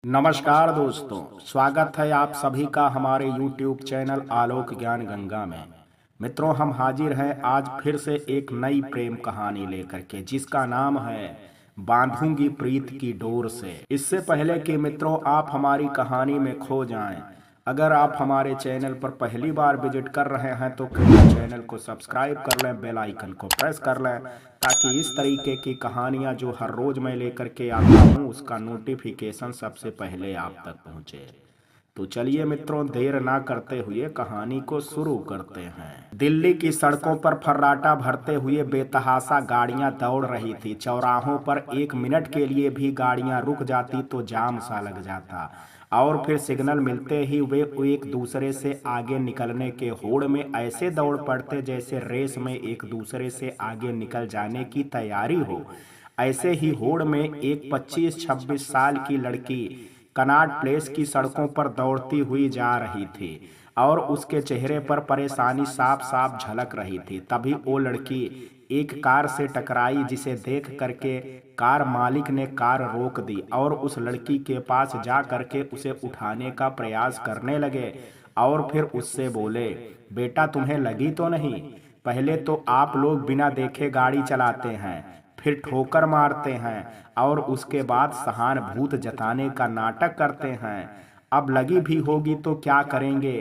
नमस्कार दोस्तों, स्वागत है आप सभी का हमारे YouTube चैनल आलोक ज्ञान गंगा में। मित्रों, हम हाजिर हैं आज फिर से एक नई प्रेम कहानी लेकर के, जिसका नाम है बांधूंगी प्रीत की डोर से। इससे पहले कि मित्रों आप हमारी कहानी में खो जाएं, अगर आप हमारे चैनल पर पहली बार विजिट कर रहे हैं तो कृपया चैनल को सब्सक्राइब कर लें, बेल आइकन को प्रेस कर लें, ताकि इस तरीके की कहानियां जो हर रोज मैं लेकर के आता हूं उसका नोटिफिकेशन सबसे पहले आप तक पहुंचे। तो चलिए मित्रों, देर ना करते हुए कहानी को शुरू करते हैं। दिल्ली की सड़कों पर फर्राटा भरते हुए बेतहाशा गाड़ियां दौड़ रही थी। चौराहों पर एक मिनट के लिए भी गाड़ियां रुक जाती तो जाम सा लग जाता, और फिर सिग्नल मिलते ही वे एक दूसरे से आगे निकलने के होड़ में ऐसे दौड़ पड़ते जैसे रेस में एक दूसरे से आगे निकल जाने की तैयारी हो। ऐसे ही होड़ में एक 25-26 साल की लड़की कनॉट प्लेस की सड़कों पर दौड़ती हुई जा रही थी, और उसके चेहरे पर परेशानी साफ साफ झलक रही थी। तभी वो लड़की एक कार से टकराई, जिसे देख करके कार मालिक ने कार रोक दी और उस लड़की के पास जा करके उसे उठाने का प्रयास करने लगे, और फिर उससे बोले, बेटा तुम्हें लगी तो नहीं? पहले तो आप लोग बिना देखे गाड़ी चलाते हैं, फिर ठोकर मारते हैं, और उसके बाद सहानुभूत जताने का नाटक करते हैं। अब लगी भी होगी तो क्या करेंगे?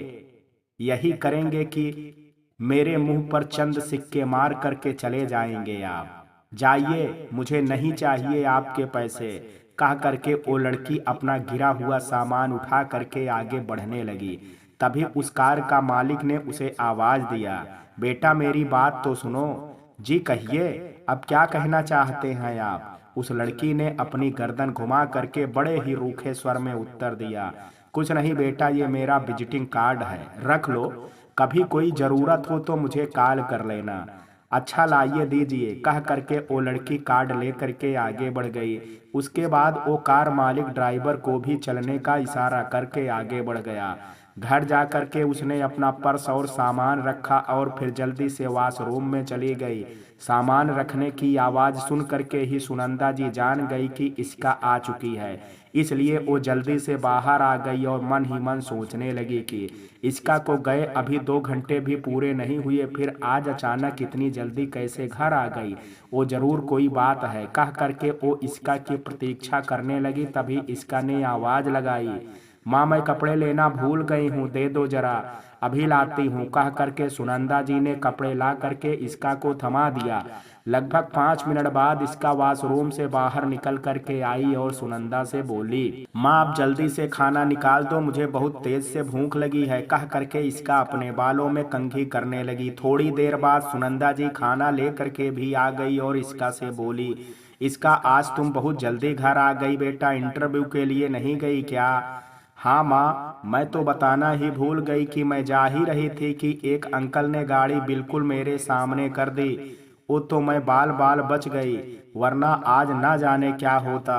यही करेंगे कि मेरे मुंह पर चंद सिक्के मार करके चले जाएंगे। आप जाइए, मुझे नहीं चाहिए आपके पैसे, कह करके वो लड़की अपना गिरा हुआ सामान उठा करके आगे बढ़ने लगी। तभी उस कार का मालिक ने उसे आवाज दिया, बेटा मेरी बात तो सुनो। जी कहिए, अब क्या कहना चाहते हैं आप? उस लड़की ने अपनी गर्दन घुमा करके बड़े ही रूखे स्वर में उत्तर दिया, कुछ नहीं बेटा, ये मेरा विजिटिंग कार्ड है, रख लो, कभी कोई जरूरत हो तो मुझे कॉल कर लेना। अच्छा लाइए दीजिए, कह करके वो लड़की कार्ड ले करके आगे बढ़ गई। उसके बाद वो कार मालिक ड्राइवर को भी चलने का इशारा करके आगे बढ़ गया। घर जा करके उसने अपना पर्स और सामान रखा और फिर जल्दी से वॉशरूम में चली गई। सामान रखने की आवाज़ सुन करके ही सुनंदा जी जान गई कि इसका आ चुकी है, इसलिए वो जल्दी से बाहर आ गई और मन ही मन सोचने लगी कि इसका को गए अभी 2 घंटे भी पूरे नहीं हुए, फिर आज अचानक इतनी जल्दी कैसे घर आ गई? वो जरूर कोई बात है, कह करके वो इसका की प्रतीक्षा करने लगी। तभी इसका ने आवाज़ लगाई, माँ मैं कपड़े लेना भूल गई हूँ, दे दो जरा, अभी लाती हूँ, कह करके सुनंदा जी ने कपड़े ला करके इसका को थमा दिया। लगभग 5 मिनट बाद इसका वॉशरूम से बाहर निकल करके आई और सुनंदा से बोली, माँ आप जल्दी से खाना निकाल दो, मुझे बहुत तेज से भूख लगी है, कह करके इसका अपने बालों में कंघी करने लगी। थोड़ी देर बाद सुनंदा जी खाना ले करके भी आ गई और इसका से बोली, इसका आज तुम बहुत जल्दी घर आ गई बेटा, इंटरव्यू के लिए नहीं गई क्या? हाँ माँ, मैं तो बताना ही भूल गई कि मैं जा ही रही थी कि एक अंकल ने गाड़ी बिल्कुल मेरे सामने कर दी। वो तो मैं बाल बाल बच गई, वरना आज ना जाने क्या होता,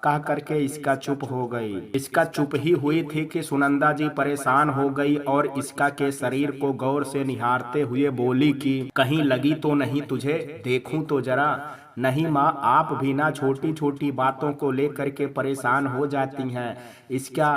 कह करके इसका चुप हो गई। इसका चुप ही हुई थी कि सुनंदा जी परेशान हो गई और इसका के शरीर को गौर से निहारते हुए बोली कि कहीं लगी तो नहीं तुझे, देखूं तो जरा। नहीं माँ, आप भी ना छोटी छोटी बातों को लेकर के परेशान हो जाती हैं, इसका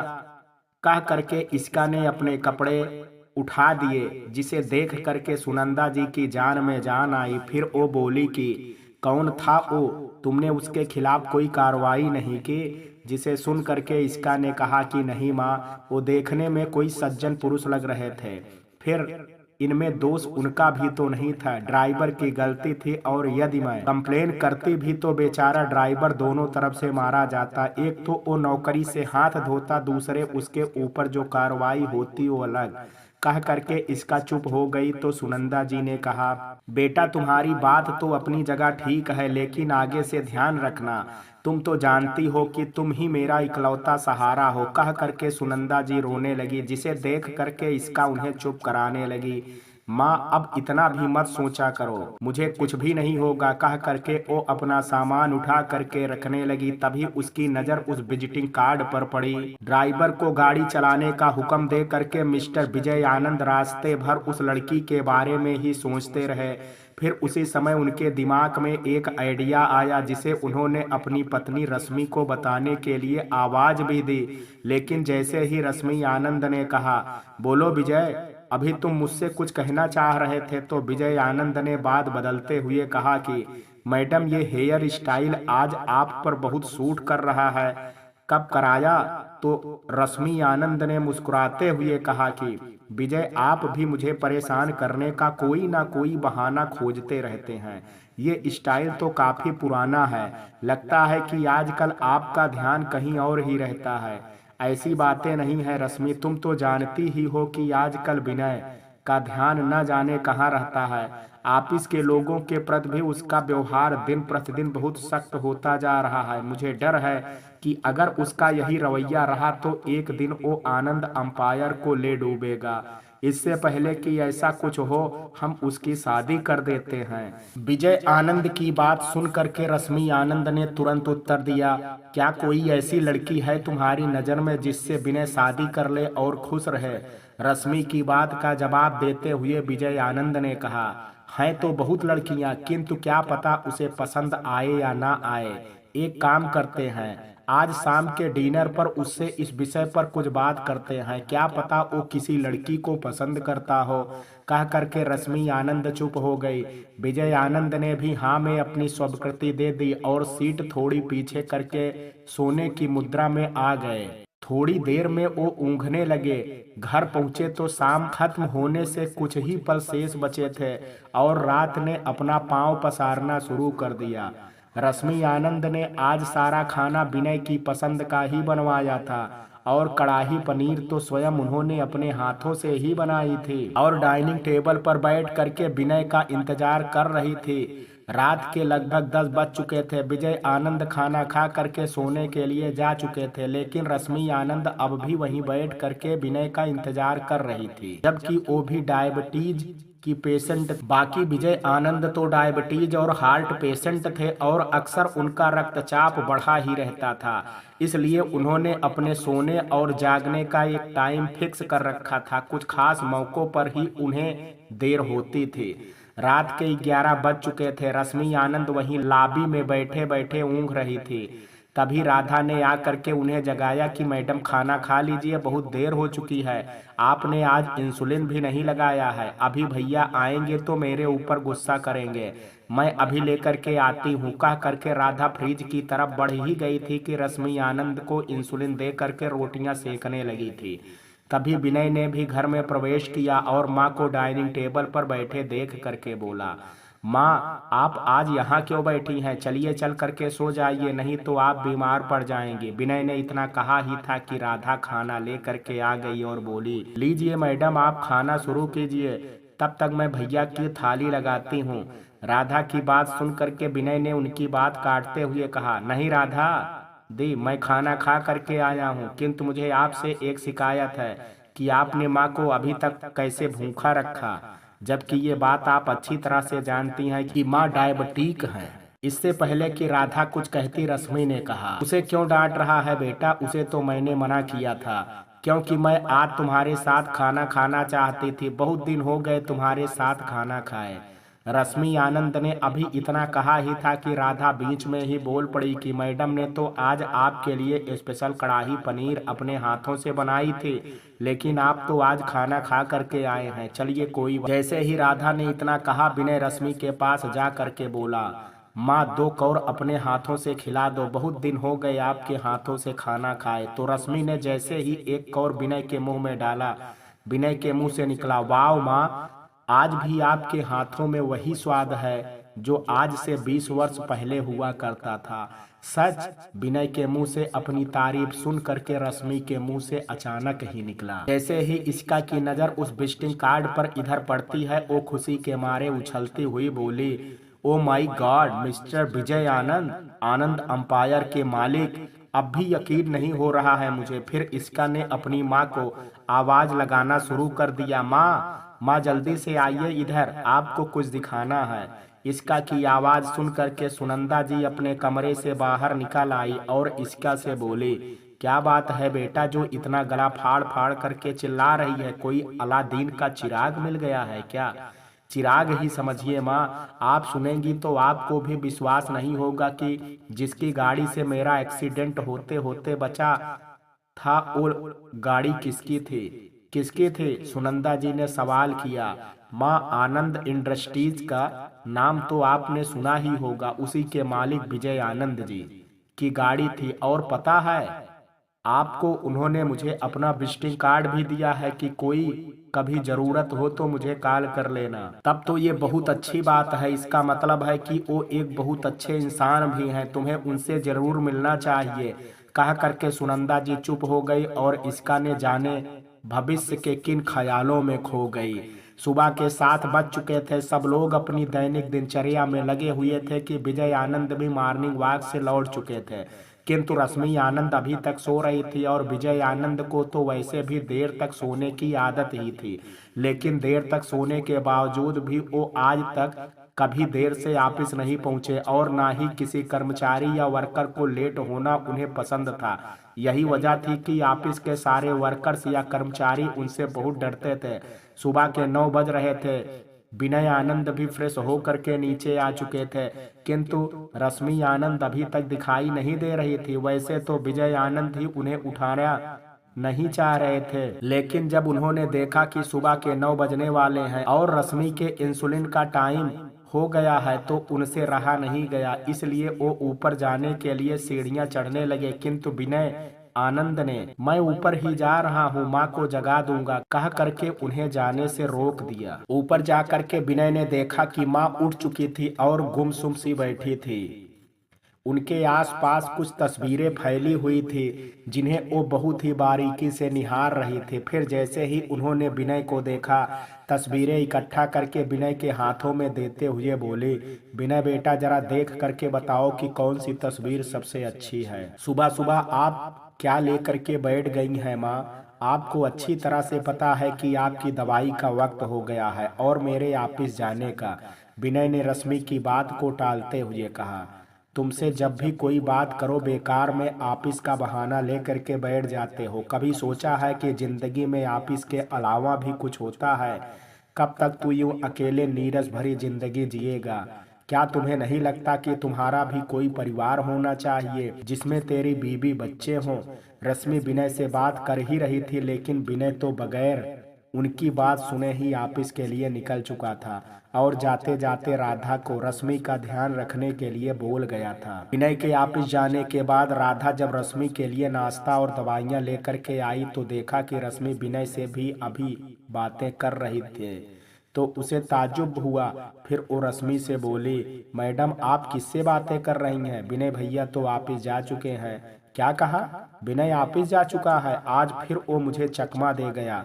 कह करके इसका ने अपने कपड़े उठा दिए, जिसे देख करके सुनंदा जी की जान में जान आई। फिर वो बोली कि कौन था वो, तुमने उसके खिलाफ कोई कार्रवाई नहीं की? जिसे सुन करके इसका ने कहा कि नहीं माँ, वो देखने में कोई सज्जन पुरुष लग रहे थे, फिर इनमें दोष उनका भी तो नहीं था, ड्राइवर की गलती थी, और यदि मैं कंप्लेन करती भी तो बेचारा ड्राइवर दोनों तरफ से मारा जाता। एक तो वो नौकरी से हाथ धोता, दूसरे उसके ऊपर जो कार्रवाई होती वो अलग। कह करके इसका चुप हो गई तो सुनंदा जी ने कहा, बेटा तुम्हारी बात तो अपनी जगह ठीक है, लेकिन आगे से ध्यान रखना, तुम तो जानती हो कि तुम ही मेरा इकलौता सहारा हो। कह करके सुनंदा जी रोने लगी, जिसे देख करके इसका उन्हें चुप कराने लगी। माँ अब इतना भी मत सोचा करो, मुझे कुछ भी नहीं होगा, कह करके वो अपना सामान उठा करके रखने लगी। तभी उसकी नजर उस विजिटिंग कार्ड पर पड़ी। ड्राइवर को गाड़ी चलाने का हुक्म दे करके मिस्टर विजय आनंद रास्ते भर उस लड़की के बारे में ही सोचते रहे। फिर उसी समय उनके दिमाग में एक आइडिया आया, जिसे उन्होंने अपनी पत्नी रश्मि को बताने के लिए आवाज भी दी। लेकिन जैसे ही रश्मि आनंद ने कहा, बोलो विजय, अभी तुम मुझसे कुछ कहना चाह रहे थे, तो विजय आनंद ने बात बदलते हुए कहा कि मैडम, ये हेयर स्टाइल आज आप पर बहुत सूट कर रहा है, कब कराया? तो रश्मि आनंद ने मुस्कुराते हुए कहा कि विजय, आप भी मुझे परेशान करने का कोई ना कोई बहाना खोजते रहते हैं। ये स्टाइल तो काफी पुराना है, लगता है कि आजकल आपका ध्यान कहीं और ही रहता है। ऐसी बातें नहीं है रश्मि, तुम तो जानती ही हो कि आजकल विनय का ध्यान न जाने कहाँ रहता है। ऑफिस के लोगों के प्रति भी उसका व्यवहार दिन प्रतिदिन बहुत सख्त होता जा रहा है। मुझे डर है कि अगर उसका यही रवैया रहा तो एक दिन वो आनंद अंपायर को ले डूबेगा। इससे पहले कि ऐसा कुछ हो, हम उसकी शादी कर देते हैं। विजय आनंद की बात सुन करके रश्मि आनंद ने तुरंत उत्तर दिया, क्या कोई ऐसी लड़की है तुम्हारी नजर में जिससे विनय शादी कर ले और खुश रहे? रश्मि की बात का जवाब देते हुए विजय आनंद ने कहा, हैं तो बहुत लड़कियां, किंतु क्या पता उसे पसंद आए या ना आए। एक काम करते हैं, आज शाम के डिनर पर उससे इस विषय पर कुछ बात करते हैं, क्या पता वो किसी लड़की को पसंद करता हो। कह करके रश्मि आनंद चुप हो गई। विजय आनंद ने भी हाँ में अपनी स्वीकृति दे दी और सीट थोड़ी पीछे करके सोने की मुद्रा में आ गए। थोड़ी देर में वो ऊँघने लगे। घर पहुंचे तो शाम खत्म होने से कुछ ही पल शेष बचे थे और रात ने अपना पांव पसारना शुरू कर दिया। रश्मि आनंद ने आज सारा खाना विनय की पसंद का ही बनवाया था और कड़ाही पनीर तो स्वयं उन्होंने अपने हाथों से ही बनाई थी और डाइनिंग टेबल पर बैठ करके विनय का इंतजार कर रही थी। रात के लगभग 10 बज चुके थे। विजय आनंद खाना खा करके सोने के लिए जा चुके थे, लेकिन रश्मि आनंद अब भी वहीं बैठ करके विनय का इंतजार कर रही थी, जबकि वो भी डायबिटीज की पेशेंट। बाकी विजय आनंद तो डायबिटीज और हार्ट पेशेंट थे और अक्सर उनका रक्तचाप बढ़ा ही रहता था। इसलिए उन्होंने अपने सोने और जागने का एक टाइम फिक्स कर रखा था। कुछ खास मौकों पर ही उन्हें देर होती थी। रात के 11 बज चुके थे। रश्मि आनंद वहीं लॉबी में बैठे बैठे ऊँघ रही थी। तभी राधा ने आकर के उन्हें जगाया कि मैडम, खाना खा लीजिए, बहुत देर हो चुकी है। आपने आज इंसुलिन भी नहीं लगाया है। अभी भैया आएंगे तो मेरे ऊपर गुस्सा करेंगे, मैं अभी लेकर के आती हूँ। कह करके राधा फ्रिज की तरफ बढ़ ही गई थी कि रश्मि आनंद को इंसुलिन दे करके रोटियां सेकने लगी थी। तभी विनय ने भी घर में प्रवेश किया और माँ को डाइनिंग टेबल पर बैठे देख करके बोला, माँ, आप आज यहाँ क्यों बैठी हैं? चलिए चल करके सो जाइए, नहीं तो आप बीमार पड़ जाएंगे। विनय ने इतना कहा ही था कि राधा खाना ले करके आ गई और बोली, लीजिए मैडम, आप खाना शुरू कीजिए, तब तक मैं भैया की थाली लगाती हूँ। राधा की बात सुन करके विनय ने उनकी बात काटते हुए कहा, नहीं राधा दी, मैं खाना खा करके आया हूँ, किंतु मुझे आपसे एक शिकायत है कि आपने माँ को अभी तक कैसे भूखा रखा, जबकि ये बात आप अच्छी तरह से जानती हैं कि माँ डायबिटिक है। इससे पहले कि राधा कुछ कहती, रश्मि ने कहा, उसे क्यों डांट रहा है बेटा? उसे तो मैंने मना किया था, क्योंकि मैं आज तुम्हारे साथ खाना खाना चाहती थी। बहुत दिन हो गए तुम्हारे साथ खाना खाए। रश्मि आनंद ने अभी इतना कहा ही था कि राधा बीच में ही बोल पड़ी कि मैडम ने तो आज आपके लिए स्पेशल कड़ाही पनीर अपने हाथों से बनाई थी, लेकिन आप तो आज खाना खा करके आए हैं। चलिए कोई बात। जैसे ही राधा ने इतना कहा, विनय रश्मि के पास जा करके बोला, माँ, 2 कौर अपने हाथों से खिला दो, बहुत दिन हो गए आपके हाथों से खाना खाए। तो रश्मि ने जैसे ही एक कौर विनय के मुंह में डाला, विनय के मुंह से निकला, वाह माँ, आज भी आपके हाथों में वही स्वाद है जो आज से 20 वर्ष पहले हुआ करता था। सच? विनय के मुंह से अपनी तारीफ सुन करके रश्मि के मुंह से अचानक ही निकला। जैसे ही इसका की नजर उस विजिटिंग कार्ड पर इधर पड़ती है, वो खुशी के मारे उछलती हुई बोली, ओ माई गॉड, मिस्टर विजय आनंद, आनंद अंपायर के मालिक, अब भी यकीन नहीं हो रहा है मुझे। फिर इसका ने अपनी माँ को आवाज लगाना शुरू कर दिया, माँ, माँ जल्दी से आइए इधर, आपको कुछ दिखाना है। इसका की आवाज सुन करके सुनंदा जी अपने कमरे से बाहर निकल आई और इसका से बोली, क्या बात है बेटा जो इतना गला फाड़ फाड़ करके चिल्ला रही है? कोई अलादीन का चिराग मिल गया है क्या? चिराग ही समझिए माँ, आप सुनेंगी तो आपको भी विश्वास नहीं होगा कि जिसकी गाड़ी से मेरा एक्सीडेंट होते होते बचा था वो गाड़ी किसकी थी? किसकी थी? सुनंदा जी ने सवाल किया। माँ, आनंद इंडस्ट्रीज का नाम तो आपने सुना ही होगा, उसी के मालिक विजय आनंद जी की गाड़ी थी। और पता है आपको, उन्होंने मुझे अपना विजिटिंग कार्ड भी दिया है कि कोई कभी जरूरत हो तो मुझे कॉल कर लेना। तब तो ये बहुत अच्छी बात है, इसका मतलब है कि वो एक बहुत अच्छे इंसान भी हैं, तुम्हें उनसे जरूर मिलना चाहिए। कह करके सुनंदा जी चुप हो गई और इसका ने जाने भविष्य के किन ख्यालों में खो गई। सुबह के 7 बज चुके थे। सब लोग अपनी दैनिक दिनचर्या में लगे हुए थे कि विजय आनंद भी मॉर्निंग वॉक से लौट चुके थे, किंतु रश्मि आनंद अभी तक सो रही थी और विजय आनंद को तो वैसे भी देर तक सोने की आदत ही थी। लेकिन देर तक सोने के बावजूद भी वो आज तक कभी देर से ऑफिस नहीं पहुंचे और ना ही किसी कर्मचारी या वर्कर को लेट होना उन्हें पसंद था। यही वजह थी कि ऑफिस के सारे वर्कर्स या कर्मचारी उनसे बहुत डरते थे। सुबह के 9 बज रहे थे। विनय आनंद भी फ्रेश होकर के नीचे आ चुके थे, किंतु रश्मि आनंद अभी तक दिखाई नहीं दे रही थी। वैसे तो विजय आनंद ही उन्हें उठाना नहीं चाह रहे थे, लेकिन जब उन्होंने देखा कि सुबह के 9 बजने वाले हैं और रश्मि के इंसुलिन का टाइम हो गया है तो उनसे रहा नहीं गया, इसलिए वो ऊपर जाने के लिए सीढ़ियां चढ़ने लगे। किंतु विनय आनंद ने, मैं ऊपर ही जा रहा हूँ, माँ को जगा दूंगा, कह करके उन्हें जाने से रोक दिया। ऊपर जा करके विनय ने देखा कि माँ उठ चुकी थी और गुमसुम सी बैठी थी। उनके आसपास कुछ तस्वीरें फैली हुई थी जिन्हें वो बहुत ही बारीकी से निहार रही थी। फिर जैसे ही उन्होंने विनय को देखा, तस्वीरें इकट्ठा करके विनय के हाथों में देते हुए बोली, विनय बेटा जरा देख करके बताओ कि कौन सी तस्वीर सबसे अच्छी है। सुबह सुबह आप क्या लेकर के बैठ गई हैं माँ? आपको अच्छी तरह से पता है कि आपकी दवाई का वक्त हो गया है और मेरे ऑफिस जाने का। विनय ने रश्मि की बात को टालते हुए कहा, तुमसे जब भी कोई बात करो बेकार में ऑफिस का बहाना लेकर के बैठ जाते हो। कभी सोचा है कि जिंदगी में ऑफिस के अलावा भी कुछ होता है? कब तक तू यूं अकेले नीरस भरी जिंदगी जिएगा? क्या तुम्हें नहीं लगता कि तुम्हारा भी कोई परिवार होना चाहिए जिसमें तेरी बीवी बच्चे हों? रश्मि विनय से बात कर ही रही थी, लेकिन विनय तो बगैर उनकी बात सुने ही ऑफिस के लिए निकल चुका था और जाते जाते राधा को रश्मि का ध्यान रखने के लिए बोल गया था। विनय के ऑफिस जाने के बाद राधा जब रश्मि के लिए नाश्ता और दवाइयाँ लेकर के आई तो देखा कि रश्मि विनय से भी अभी बातें कर रही थी, तो उसे ताज्जुब हुआ। फिर वो रश्मि से बोली, मैडम आप किससे बातें कर रही हैं? विनय भैया तो ऑफिस जा चुके हैं। क्या कहा? विनय ऑफिस जा चुका है? आज फिर वो मुझे चकमा दे गया।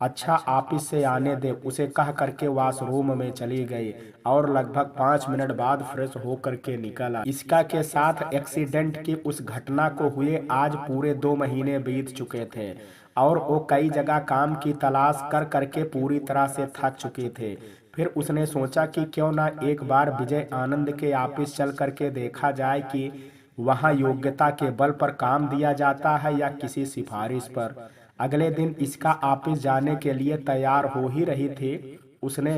अच्छा ऑफिस से आने दे, उसे कह करके वॉशरूम में चली गई और लगभग 5 मिनट बाद फ्रेश होकर के निकला। इसका के साथ एक्सीडेंट की उस घटना को हुए आज पूरे 2 महीने बीत चुके थे और वो कई जगह काम की तलाश कर करके पूरी तरह से थक चुके थे। फिर उसने सोचा कि क्यों ना एक बार विजय आनंद के ऑफिस चल करके देखा जाए कि वहाँ योग्यता के बल पर काम दिया जाता है या किसी सिफारिश पर। अगले दिन इसका ऑफिस जाने के लिए तैयार हो ही रही थी। उसने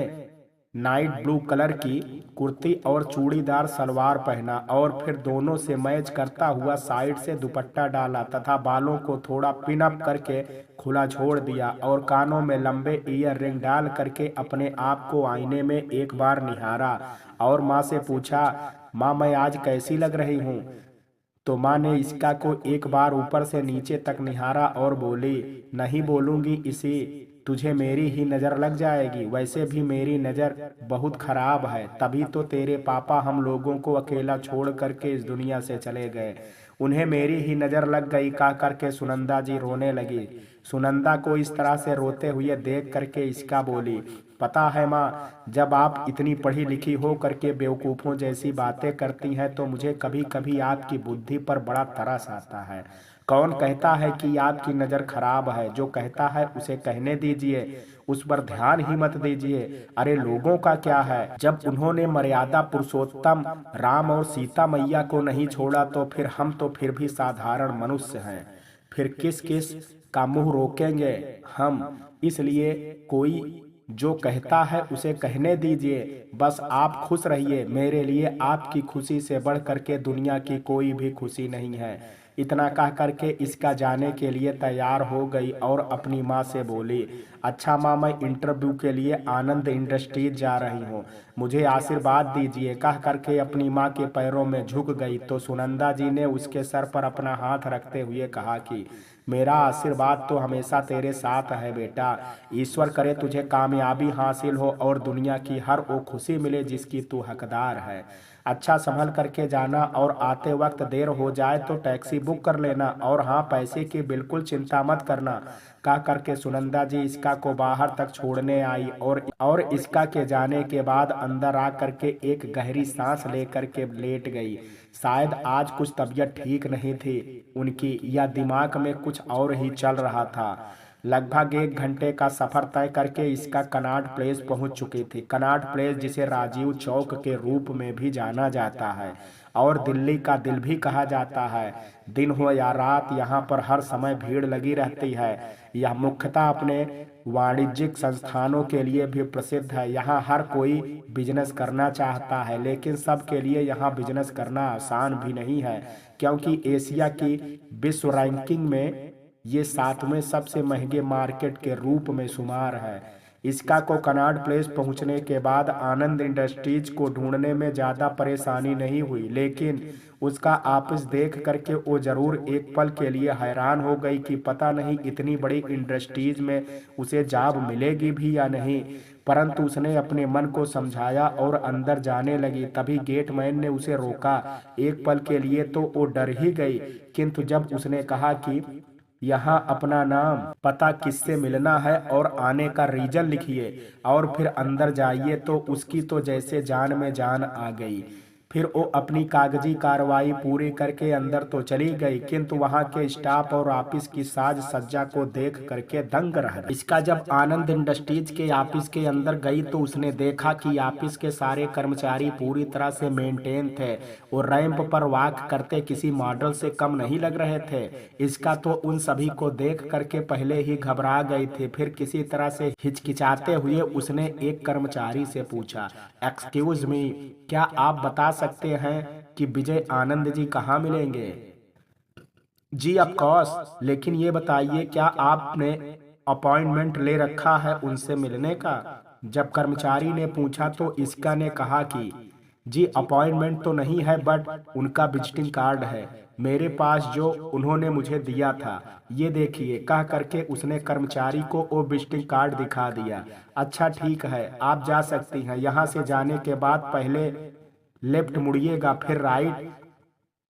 नाइट ब्लू कलर की कुर्ती और चूड़ीदार सलवार पहना और फिर दोनों से मैच करता हुआ साइड से दुपट्टा डाला तथा बालों को थोड़ा पिन अप करके खुला छोड़ दिया और कानों में लंबे ईयर रिंग डाल करके अपने आप को आईने में एक बार निहारा और माँ से पूछा, माँ मैं आज कैसी लग रही हूँ? तो माँ ने इसका को एक बार ऊपर से नीचे तक निहारा और बोली, नहीं बोलूंगी इसी, तुझे मेरी ही नज़र लग जाएगी। वैसे भी मेरी नज़र बहुत खराब है, तभी तो तेरे पापा हम लोगों को अकेला छोड़ करके इस दुनिया से चले गए। उन्हें मेरी ही नज़र लग गई, कह करके सुनंदा जी रोने लगी। सुनंदा को इस तरह से रोते हुए देख करके इसका बोली, पता है माँ, जब आप इतनी पढ़ी लिखी हो करके बेवकूफ़ों जैसी बातें करती हैं तो मुझे कभी कभी आपकी बुद्धि पर बड़ा तरस आता है। कौन कहता है कि आपकी नज़र खराब है? जो कहता है उसे कहने दीजिए, उस पर ध्यान ही मत दीजिए। अरे लोगों का क्या है? जब उन्होंने मर्यादा पुरुषोत्तम राम और सीता मैया को नहीं छोड़ा तो फिर हम तो फिर भी साधारण मनुष्य हैं। फिर किस किस का मुंह रोकेंगे हम? इसलिए कोई जो कहता है उसे कहने दीजिए। बस आप खुश रहिए। मेरे लिए आपकी खुशी से बढ़ करके दुनिया की कोई भी खुशी नहीं है। इतना कह करके इसका जाने के लिए तैयार हो गई और अपनी माँ से बोली, अच्छा माँ, मैं इंटरव्यू के लिए आनंद इंडस्ट्रीज जा रही हूँ, मुझे आशीर्वाद दीजिए। कह करके अपनी माँ के पैरों में झुक गई तो सुनंदा जी ने उसके सर पर अपना हाथ रखते हुए कहा कि मेरा आशीर्वाद तो हमेशा तेरे साथ है बेटा। ईश्वर करे तुझे कामयाबी हासिल हो और दुनिया की हर वो खुशी मिले जिसकी तू हकदार है। अच्छा संभल करके जाना और आते वक्त देर हो जाए तो टैक्सी बुक कर लेना, और हाँ, पैसे की बिल्कुल चिंता मत करना। कह करके सुनंदा जी इसका को बाहर तक छोड़ने आई और इसका के जाने के बाद अंदर आ करके एक गहरी सांस ले करके लेट गई। शायद आज कुछ तबीयत ठीक नहीं थी उनकी, या दिमाग में कुछ और ही चल रहा था। लगभग 1 घंटे का सफर तय करके इसका कनॉट प्लेस पहुंच चुकी थी। कनॉट प्लेस जिसे राजीव चौक के रूप में भी जाना जाता है और दिल्ली का दिल भी कहा जाता है। दिन हो या रात यहाँ पर हर समय भीड़ लगी रहती है। यह मुख्यतः अपने वाणिज्यिक संस्थानों के लिए भी प्रसिद्ध है। यहाँ हर कोई बिजनेस करना चाहता है, लेकिन सबके लिए यहाँ बिजनेस करना आसान भी नहीं है, क्योंकि एशिया की विश्व रैंकिंग में ये 7वें सबसे महंगे मार्केट के रूप में शुमार है। इसका को कनॉट प्लेस पहुंचने के बाद आनंद इंडस्ट्रीज को ढूंढने में ज़्यादा परेशानी नहीं हुई, लेकिन उसका ऑफिस देख करके वो जरूर एक पल के लिए हैरान हो गई कि पता नहीं इतनी बड़ी इंडस्ट्रीज में उसे जॉब मिलेगी भी या नहीं। परंतु उसने अपने मन को समझाया और अंदर जाने लगी। तभी गेटमैन ने उसे रोका। एक पल के लिए तो वो डर ही गई, किंतु जब उसने कहा कि यहाँ अपना नाम पता किससे मिलना है और आने का रीजन लिखिए और फिर अंदर जाइए, तो उसकी तो जैसे जान में जान आ गई। फिर वो अपनी कागजी कार्रवाई पूरी करके अंदर तो चली गई, किंतु वहां के स्टाफ और ऑफिस की साज सज्जा को देख करके दंग रह गई। इसका जब आनंद इंडस्ट्रीज के ऑफिस के अंदर गई तो उसने देखा कि ऑफिस के सारे कर्मचारी पूरी तरह से मेंटेन थे और रैंप पर वॉक करते किसी मॉडल से कम नहीं लग रहे थे। इसका तो उन सभी को देख करके पहले ही घबरा गई थी। फिर किसी तरह से हिचकिचाते हुए उसने एक कर्मचारी से पूछा, एक्सक्यूज मी, क्या आप बता सकते हैं कि विजय आनंद जी कहाँ मिलेंगे? जी ऑफ कोर्स, लेकिन ये बताइए क्या आपने अपॉइंटमेंट ले रखा है उनसे मिलने का? जब कर्मचारी ने पूछा तो इसका ने कहा कि जी अपॉइंटमेंट तो नहीं है, बट उनका विजिटिंग कार्ड है मेरे पास जो उन्होंने मुझे दिया था, ये देखिए। कह करके उसने कर्मचारी को वो विजिटिंग कार्ड दिखा दिया। अच्छा ठीक है, आप जा सकती हैं। यहाँ से जाने के बाद पहले लेफ्ट मुड़िएगा, फिर राइट,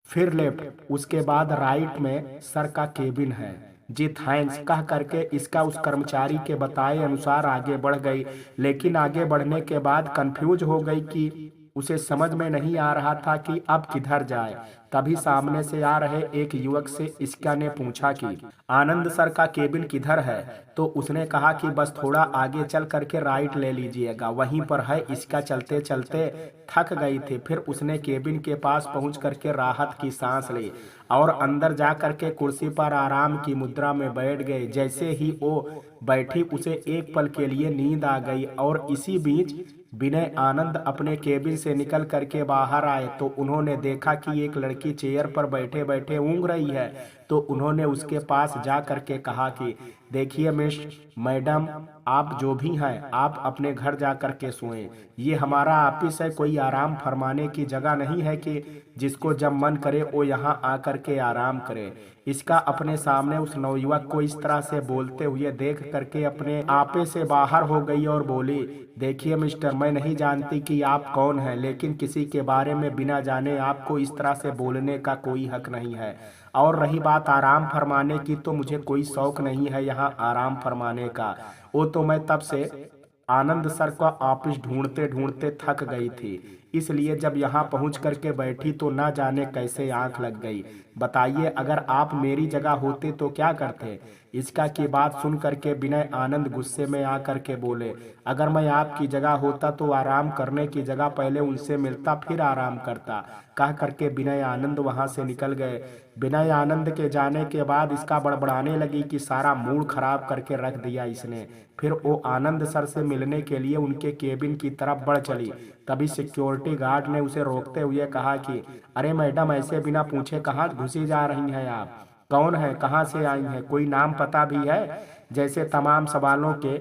फिर लेफ्ट, उसके बाद राइट में सर का केबिन है। जी थैंक्स, कह करके इसका उस कर्मचारी के बताए अनुसार आगे बढ़ गई, लेकिन आगे बढ़ने के बाद कंफ्यूज हो गई कि उसे समझ में नहीं आ रहा था कि अब किधर जाए। तभी सामने से आ रहे एक युवक से इसका ने पूछा कि आनंद सर का केबिन किधर है? तो उसने कहा कि बस थोड़ा आगे चल करके राइट ले लीजिएगा, वहीं पर है। इसका चलते चलते थक गई थी। फिर उसने केबिन के पास पहुंच करके राहत की सांस ली और अंदर जा करके कुर्सी पर आराम की मुद्रा में बैठ गए। जैसे ही वो बैठी उसे एक पल के लिए नींद आ गई और इसी बीच विनय आनंद अपने केबिन से निकल करके बाहर आए तो उन्होंने देखा कि एक लड़की चेयर पर बैठे बैठे ऊँघ रही है। तो उन्होंने उसके पास जा करके कहा कि देखिए मिस मैडम, आप जो भी हैं आप अपने घर जा करके सोएं। ये हमारा ऑफिस है, कोई आराम फरमाने की जगह नहीं है कि जिसको जब मन करे वो यहाँ आकर के आराम करे। इसका अपने सामने उस नवयुवक को इस तरह से बोलते हुए देख करके अपने आपे से बाहर हो गई और बोली, देखिए मिस्टर, मैं नहीं जानती कि आप कौन हैं, लेकिन किसी के बारे में बिना जाने आपको इस तरह से बोलने का कोई हक नहीं है। और रही बात आराम फरमाने की, तो मुझे कोई शौक नहीं है यहाँ आराम फरमाने का। वो तो मैं तब से आनंद सर का ऑफिस ढूंढते ढूंढते थक गई थी, इसलिए जब यहाँ पहुँच करके बैठी तो ना जाने कैसे आंख लग गई। बताइए अगर आप मेरी जगह होते तो क्या करते। इसका की बात सुन करके विनय आनंद गुस्से में आकर के बोले, अगर मैं आपकी जगह होता तो आराम करने की जगह पहले उनसे मिलता फिर आराम करता। कह करके विनय आनंद वहां से निकल गए। विनय आनंद के जाने के बाद इसका बड़बड़ाने लगी कि सारा मूड खराब करके रख दिया इसने। फिर वो आनंद सर से मिलने के लिए उनके केबिन की तरफ बढ़ चली। तभी सिक्योरिटी गार्ड ने उसे रोकते हुए कहा कि अरे मैडम, ऐसे बिना पूछे कहाँ घुसी जा रही हैं आप? कौन है, कहाँ से आई हैं, कोई नाम पता भी है? जैसे तमाम सवालों के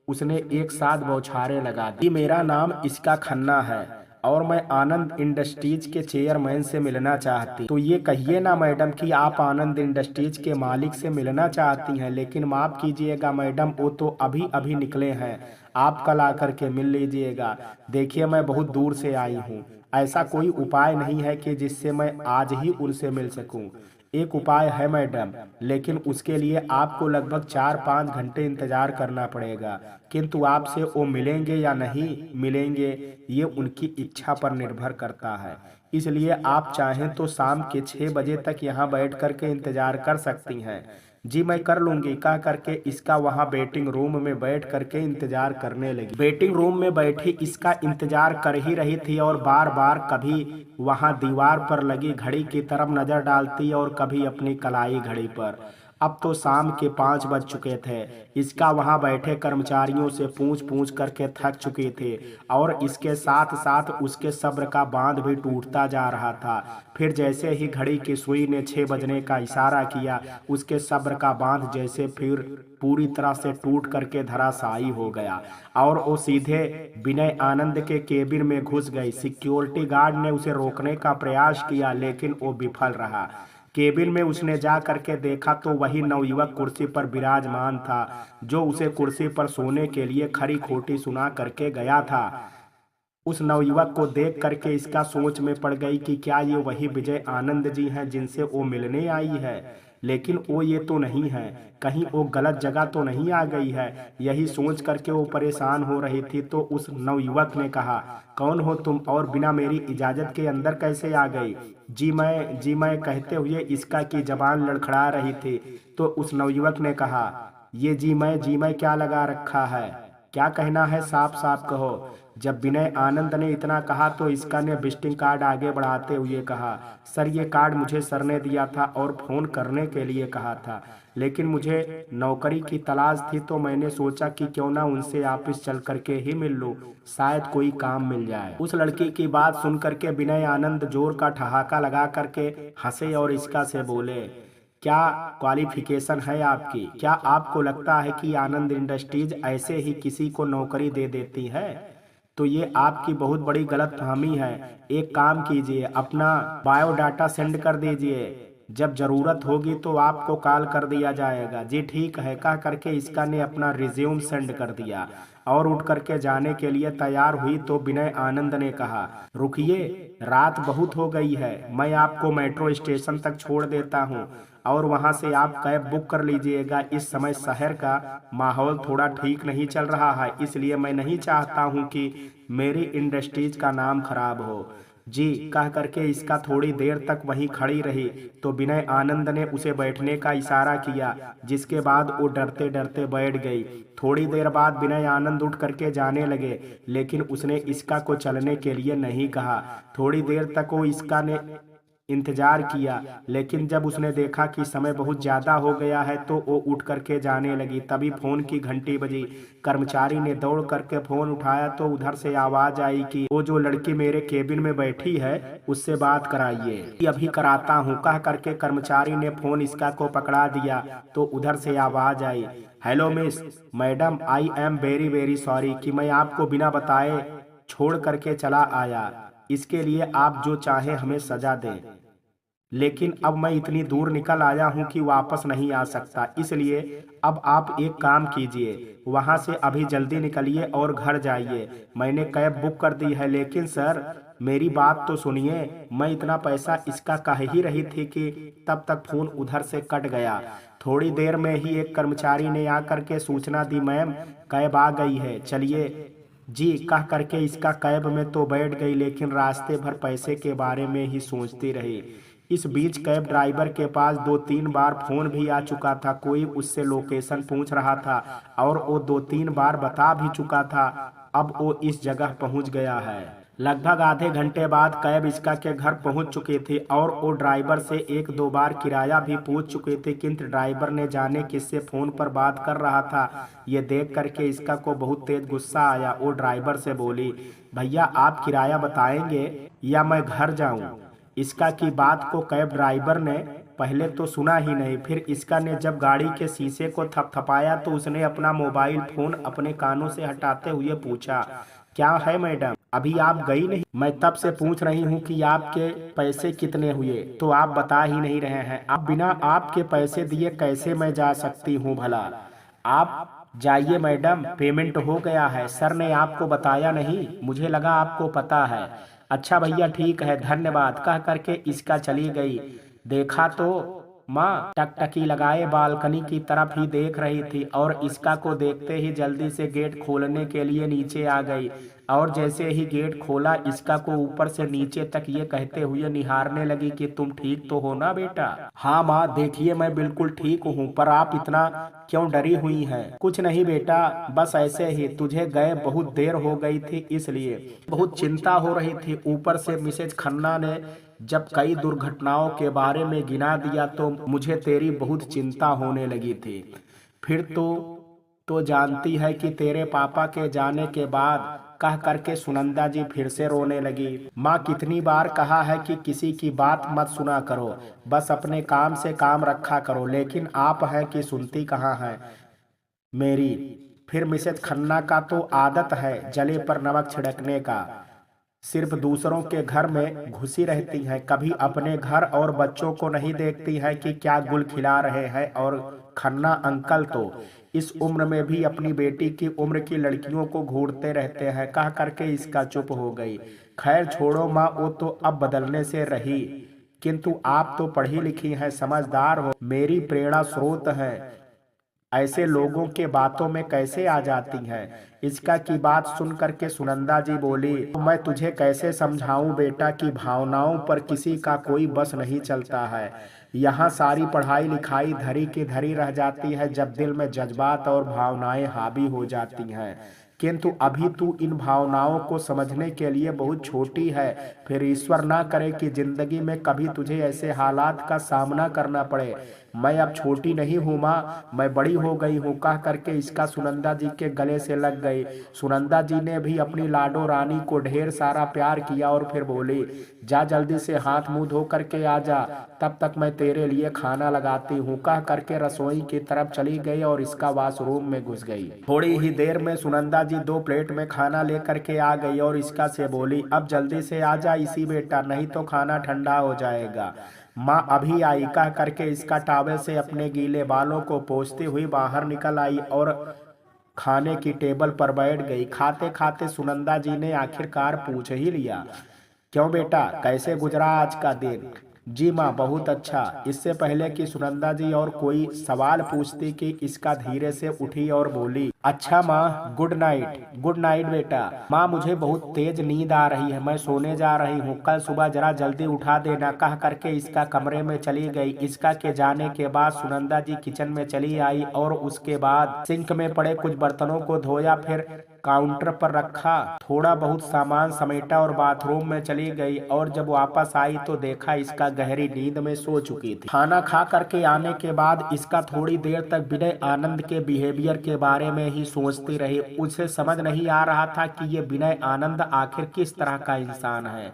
उसने एक साथ बौछारें लगा दी। मेरा नाम इसका खन्ना है और मैं आनंद इंडस्ट्रीज के चेयरमैन से मिलना चाहती। तो ये कहिए ना मैडम कि आप आनंद इंडस्ट्रीज के मालिक से मिलना चाहती हैं। लेकिन माफ कीजिएगा मैडम, वो तो अभी अभी निकले हैं, आप कल आकर के मिल लीजिएगा। देखिए मैं बहुत दूर से आई हूँ, ऐसा कोई उपाय नहीं है कि जिससे मैं आज ही उनसे मिल सकूं। एक उपाय है मैडम, लेकिन उसके लिए आपको लगभग 4-5 घंटे इंतजार करना पड़ेगा। किंतु आपसे वो मिलेंगे या नहीं मिलेंगे ये उनकी इच्छा पर निर्भर करता है। इसलिए आप चाहें तो शाम के 6 बजे तक यहाँ बैठ करके इंतजार कर सकती हैं। जी मैं कर लूंगी, कह करके इसका वहां वेटिंग रूम में बैठ करके इंतजार करने लगी। वेटिंग रूम में बैठी इसका इंतजार कर ही रही थी और बार बार कभी वहां दीवार पर लगी घड़ी की तरफ नजर डालती और कभी अपनी कलाई घड़ी पर। अब तो शाम के 5 बज चुके थे। इसका वहां बैठे कर्मचारियों से पूछ पूछ करके थक चुकी थी और इसके साथ साथ उसके सब्र का बांध भी टूटता जा रहा था। फिर जैसे ही घड़ी की सुई ने 6 बजने का इशारा किया, उसके सब्र का बांध जैसे फिर पूरी तरह से टूट करके धराशायी हो गया और वो सीधे विनय आनंद के केबिन में घुस गई। सिक्योरिटी गार्ड ने उसे रोकने का प्रयास किया लेकिन वो विफल रहा। केबिन में उसने जा करके देखा तो वही नवयुवक कुर्सी पर विराजमान था जो उसे कुर्सी पर सोने के लिए खरी खोटी सुना करके गया था। उस नवयुवक को देख करके इसका सोच में पड़ गई कि क्या ये वही विजय आनंद जी हैं जिनसे वो मिलने आई है। लेकिन वो ये तो नहीं है, कहीं वो गलत जगह तो नहीं आ गई है। यही सोच करके वो परेशान हो रही थी तो उस नवयुवक ने कहा, कौन हो तुम और बिना मेरी इजाजत के अंदर कैसे आ गई? जी मैं कहते हुए इसका की जबान लड़खड़ा रही थी। तो उस नवयुवक ने कहा, ये जी मैं क्या लगा रखा है? क्या कहना है, साफ साफ कहो। जब विनय आनंद ने इतना कहा तो इसका ने विजिटिंग कार्ड आगे बढ़ाते हुए कहा, सर ये कार्ड मुझे सर ने दिया था और फोन करने के लिए कहा था, लेकिन मुझे नौकरी की तलाश थी तो मैंने सोचा कि क्यों ना उनसे ऑफिस चल करके ही मिल लूं, शायद कोई काम मिल जाए। उस लड़की की बात सुन करके विनय आनंद जोर का ठहाका लगा करके हंसे और इसका से बोले, क्या क्वालिफिकेशन है आपकी? क्या आपको लगता है कि आनंद इंडस्ट्रीज ऐसे ही किसी को नौकरी दे देती है? तो ये आपकी बहुत बड़ी गलतफहमी है। एक काम कीजिए, अपना बायोडाटा सेंड कर दीजिए, जब जरूरत होगी तो आपको कॉल कर दिया जाएगा। जी ठीक है, कह करके इसका ने अपना रिज्यूम सेंड कर दिया और उठ करके जाने के लिए तैयार हुई तो विनय आनंद ने कहा, रुकिए, रात बहुत हो गई है, मैं आपको मेट्रो स्टेशन तक छोड़ देता हूँ और वहां से आप कैब बुक कर लीजिएगा। इस समय शहर का माहौल थोड़ा ठीक नहीं चल रहा है, इसलिए मैं नहीं चाहता हूं कि मेरी इंडस्ट्रीज का नाम खराब हो। जी कह करके इसका थोड़ी देर तक वहीं खड़ी रही तो विनय आनंद ने उसे बैठने का इशारा किया, जिसके बाद वो डरते डरते बैठ गई। थोड़ी देर बाद विनय आनंद उठ करके जाने लगे, लेकिन उसने इसका को चलने के लिए नहीं कहा। थोड़ी देर तक वो इसका ने इंतजार किया, लेकिन जब उसने देखा कि समय बहुत ज्यादा हो गया है तो वो उठ करके जाने लगी। तभी फोन की घंटी बजी। कर्मचारी ने दौड़ करके फोन उठाया तो उधर से आवाज आई कि वो जो लड़की मेरे केबिन में बैठी है उससे बात कराइए। अभी कराता हूँ, कह करके कर्मचारी ने फोन इसका को पकड़ा दिया तो उधर से आवाज आई, hello miss madam, I am very very sorry कि मैं आपको बिना बताए छोड़ करके चला आया। इसके लिए आप जो चाहे हमें सजा दें, लेकिन अब मैं इतनी दूर निकल आया हूं कि वापस नहीं आ सकता, इसलिए अब आप एक काम कीजिए, वहां से अभी जल्दी निकलिए और घर जाइए। मैंने कैब बुक कर दी है, लेकिन सर मेरी बात तो सुनिए, मैं इतना पैसा इसका कह ही रही थी कि तब तक फोन उधर से कट गया। थोड़ी देर में ही एक कर्मचारी ने आकर के सूचना दी, मैम कैब आ गई है, चलिए। जी कह करके इसका कैब में तो बैठ गई, लेकिन रास्ते भर पैसे के बारे में ही सोचती रही। इस बीच कैब ड्राइवर के पास 2-3 बार फोन भी आ चुका था, कोई उससे लोकेशन पूछ रहा था और वो 2-3 बार बता भी चुका था। अब वो इस जगह पहुंच गया है। लगभग आधे घंटे बाद कैब इसका के घर पहुंच चुकी थी और वो ड्राइवर से 1-2 बार किराया भी पूछ चुके थे, किंतु ड्राइवर ने जाने किससे फोन पर बात कर रहा था। ये देख करके इसका को बहुत तेज गुस्सा आया। वो ड्राइवर से बोली, भैया आप किराया बताएंगे या मैं घर जाऊं? इसका की बात को कैब ड्राइवर ने पहले तो सुना ही नहीं, फिर इसका ने जब गाड़ी के शीशे को थपथपाया तो उसने अपना मोबाइल फोन अपने कानों से हटाते हुए पूछा, क्या है मैडम, अभी आप गई नहीं? मैं तब से पूछ रही हूँ कि आपके पैसे कितने हुए, तो आप बता ही नहीं रहे हैं। अब बिना आपके पैसे दिए कैसे मैं जा सकती हूँ भला? आप जाइए मैडम, पेमेंट हो गया है। सर ने आपको बताया नहीं? मुझे लगा आपको पता है। अच्छा भैया ठीक है, धन्यवाद, कह करके इसका चली गई। देखा तो माँ टकटकी लगाए बालकनी की तरफ ही देख रही थी और इसका को देखते ही जल्दी से गेट खोलने के लिए नीचे आ गई और जैसे ही गेट खोला इसका को ऊपर से नीचे तक ये कहते हुए निहारने लगी कि तुम ठीक तो हो ना बेटा? हाँ माँ, देखिए मैं बिल्कुल ठीक हूँ, पर आप इतना क्यों डरी हुई हैं? कुछ नहीं बेटा, बस ऐसे ही, तुझे गए बहुत देर हो गई थी इसलिए बहुत चिंता हो रही थी। ऊपर से मिसेज खन्ना ने जब कई दुर्घटनाओं के बारे में गिना दिया तो मुझे तेरी बहुत चिंता होने लगी थी। फिर तो जानती है कि तेरे पापा के जाने के बाद, कह करके सुनंदा जी फिर से रोने लगी। माँ कितनी बार कहा है कि किसी की बात मत सुना करो, बस अपने काम से काम रखा करो, लेकिन आप है कि सुनती कहाँ है मेरी। फिर मिसेज खन्ना का तो आदत है जले पर नमक छिड़कने का, सिर्फ दूसरों के घर में घुसी रहती है, कभी अपने घर और बच्चों को नहीं देखती है कि क्या गुल खिला रहे हैं। और खन्ना अंकल तो इस उम्र में भी अपनी बेटी की उम्र की लड़कियों को घूरते रहते हैं। कह करके इसका चुप हो गई। खैर छोड़ो माँ, वो तो अब बदलने से रही, किंतु आप तो पढ़ी लिखी हैं, समझदार हो, मेरी प्रेरणा स्रोत है, ऐसे लोगों के बातों में कैसे आ जाती हैं? इसका की बात सुन करके सुनंदा जी बोली, मैं तुझे कैसे समझाऊं बेटा कि भावनाओं पर किसी का कोई बस नहीं चलता है। यहाँ सारी पढ़ाई लिखाई धरी की धरी रह जाती है जब दिल में जज्बात और भावनाएं हावी हो जाती हैं, किंतु अभी तू इन भावनाओं को समझने के लिए बहुत छोटी है। फिर ईश्वर ना करे कि जिंदगी में कभी तुझे ऐसे हालात का सामना करना पड़े। मैं अब छोटी नहीं हूँ माँ, मैं बड़ी हो गई हूँ, कह करके इसका सुनंदा जी के गले से लग गई। सुनंदा जी ने भी अपनी लाडो रानी को ढेर सारा प्यार किया और फिर बोली, जा जल्दी से हाथ मुंह धो करके आ जा, तब तक मैं तेरे लिए खाना लगाती हूँ। कह करके रसोई की तरफ चली गई और इसका वॉशरूम में घुस गई। थोड़ी ही देर में सुनंदा जी 2 प्लेट में खाना लेकर के आ गई और इसका से बोली, अब जल्दी से आ जा इसी बेटा, नहीं तो खाना ठंडा हो जाएगा। माँ अभी आई, कह करके इसका टॉवेल से अपने गीले बालों को पोंछती हुई बाहर निकल आई और खाने की टेबल पर बैठ गई। खाते खाते सुनंदा जी ने आखिरकार पूछ ही लिया, क्यों बेटा, कैसे गुजरा आज का दिन? जी माँ बहुत अच्छा। इससे पहले कि सुनंदा जी और कोई सवाल पूछती कि इसका धीरे से उठी और बोली, अच्छा माँ, गुड नाइट। गुड नाइट बेटा। माँ मुझे बहुत तेज नींद आ रही है, मैं सोने जा रही हूँ, कल सुबह जरा जल्दी उठा देना, कह करके इसका कमरे में चली गई। इसका के जाने के बाद सुनंदा जी किचन में चली आई और उसके बाद सिंक में पड़े कुछ बर्तनों को धोया, फिर काउंटर पर रखा, थोड़ा बहुत सामान समेटा और बाथरूम में चली गई। और जब वापस आई तो देखा इसका गहरी नींद में सो चुकी थी। खाना खा करके आने के बाद इसका थोड़ी देर तक विनय आनंद के बिहेवियर के बारे में ही सोचती रही। उसे समझ नहीं आ रहा था कि ये विनय आनंद आखिर किस तरह का इंसान है,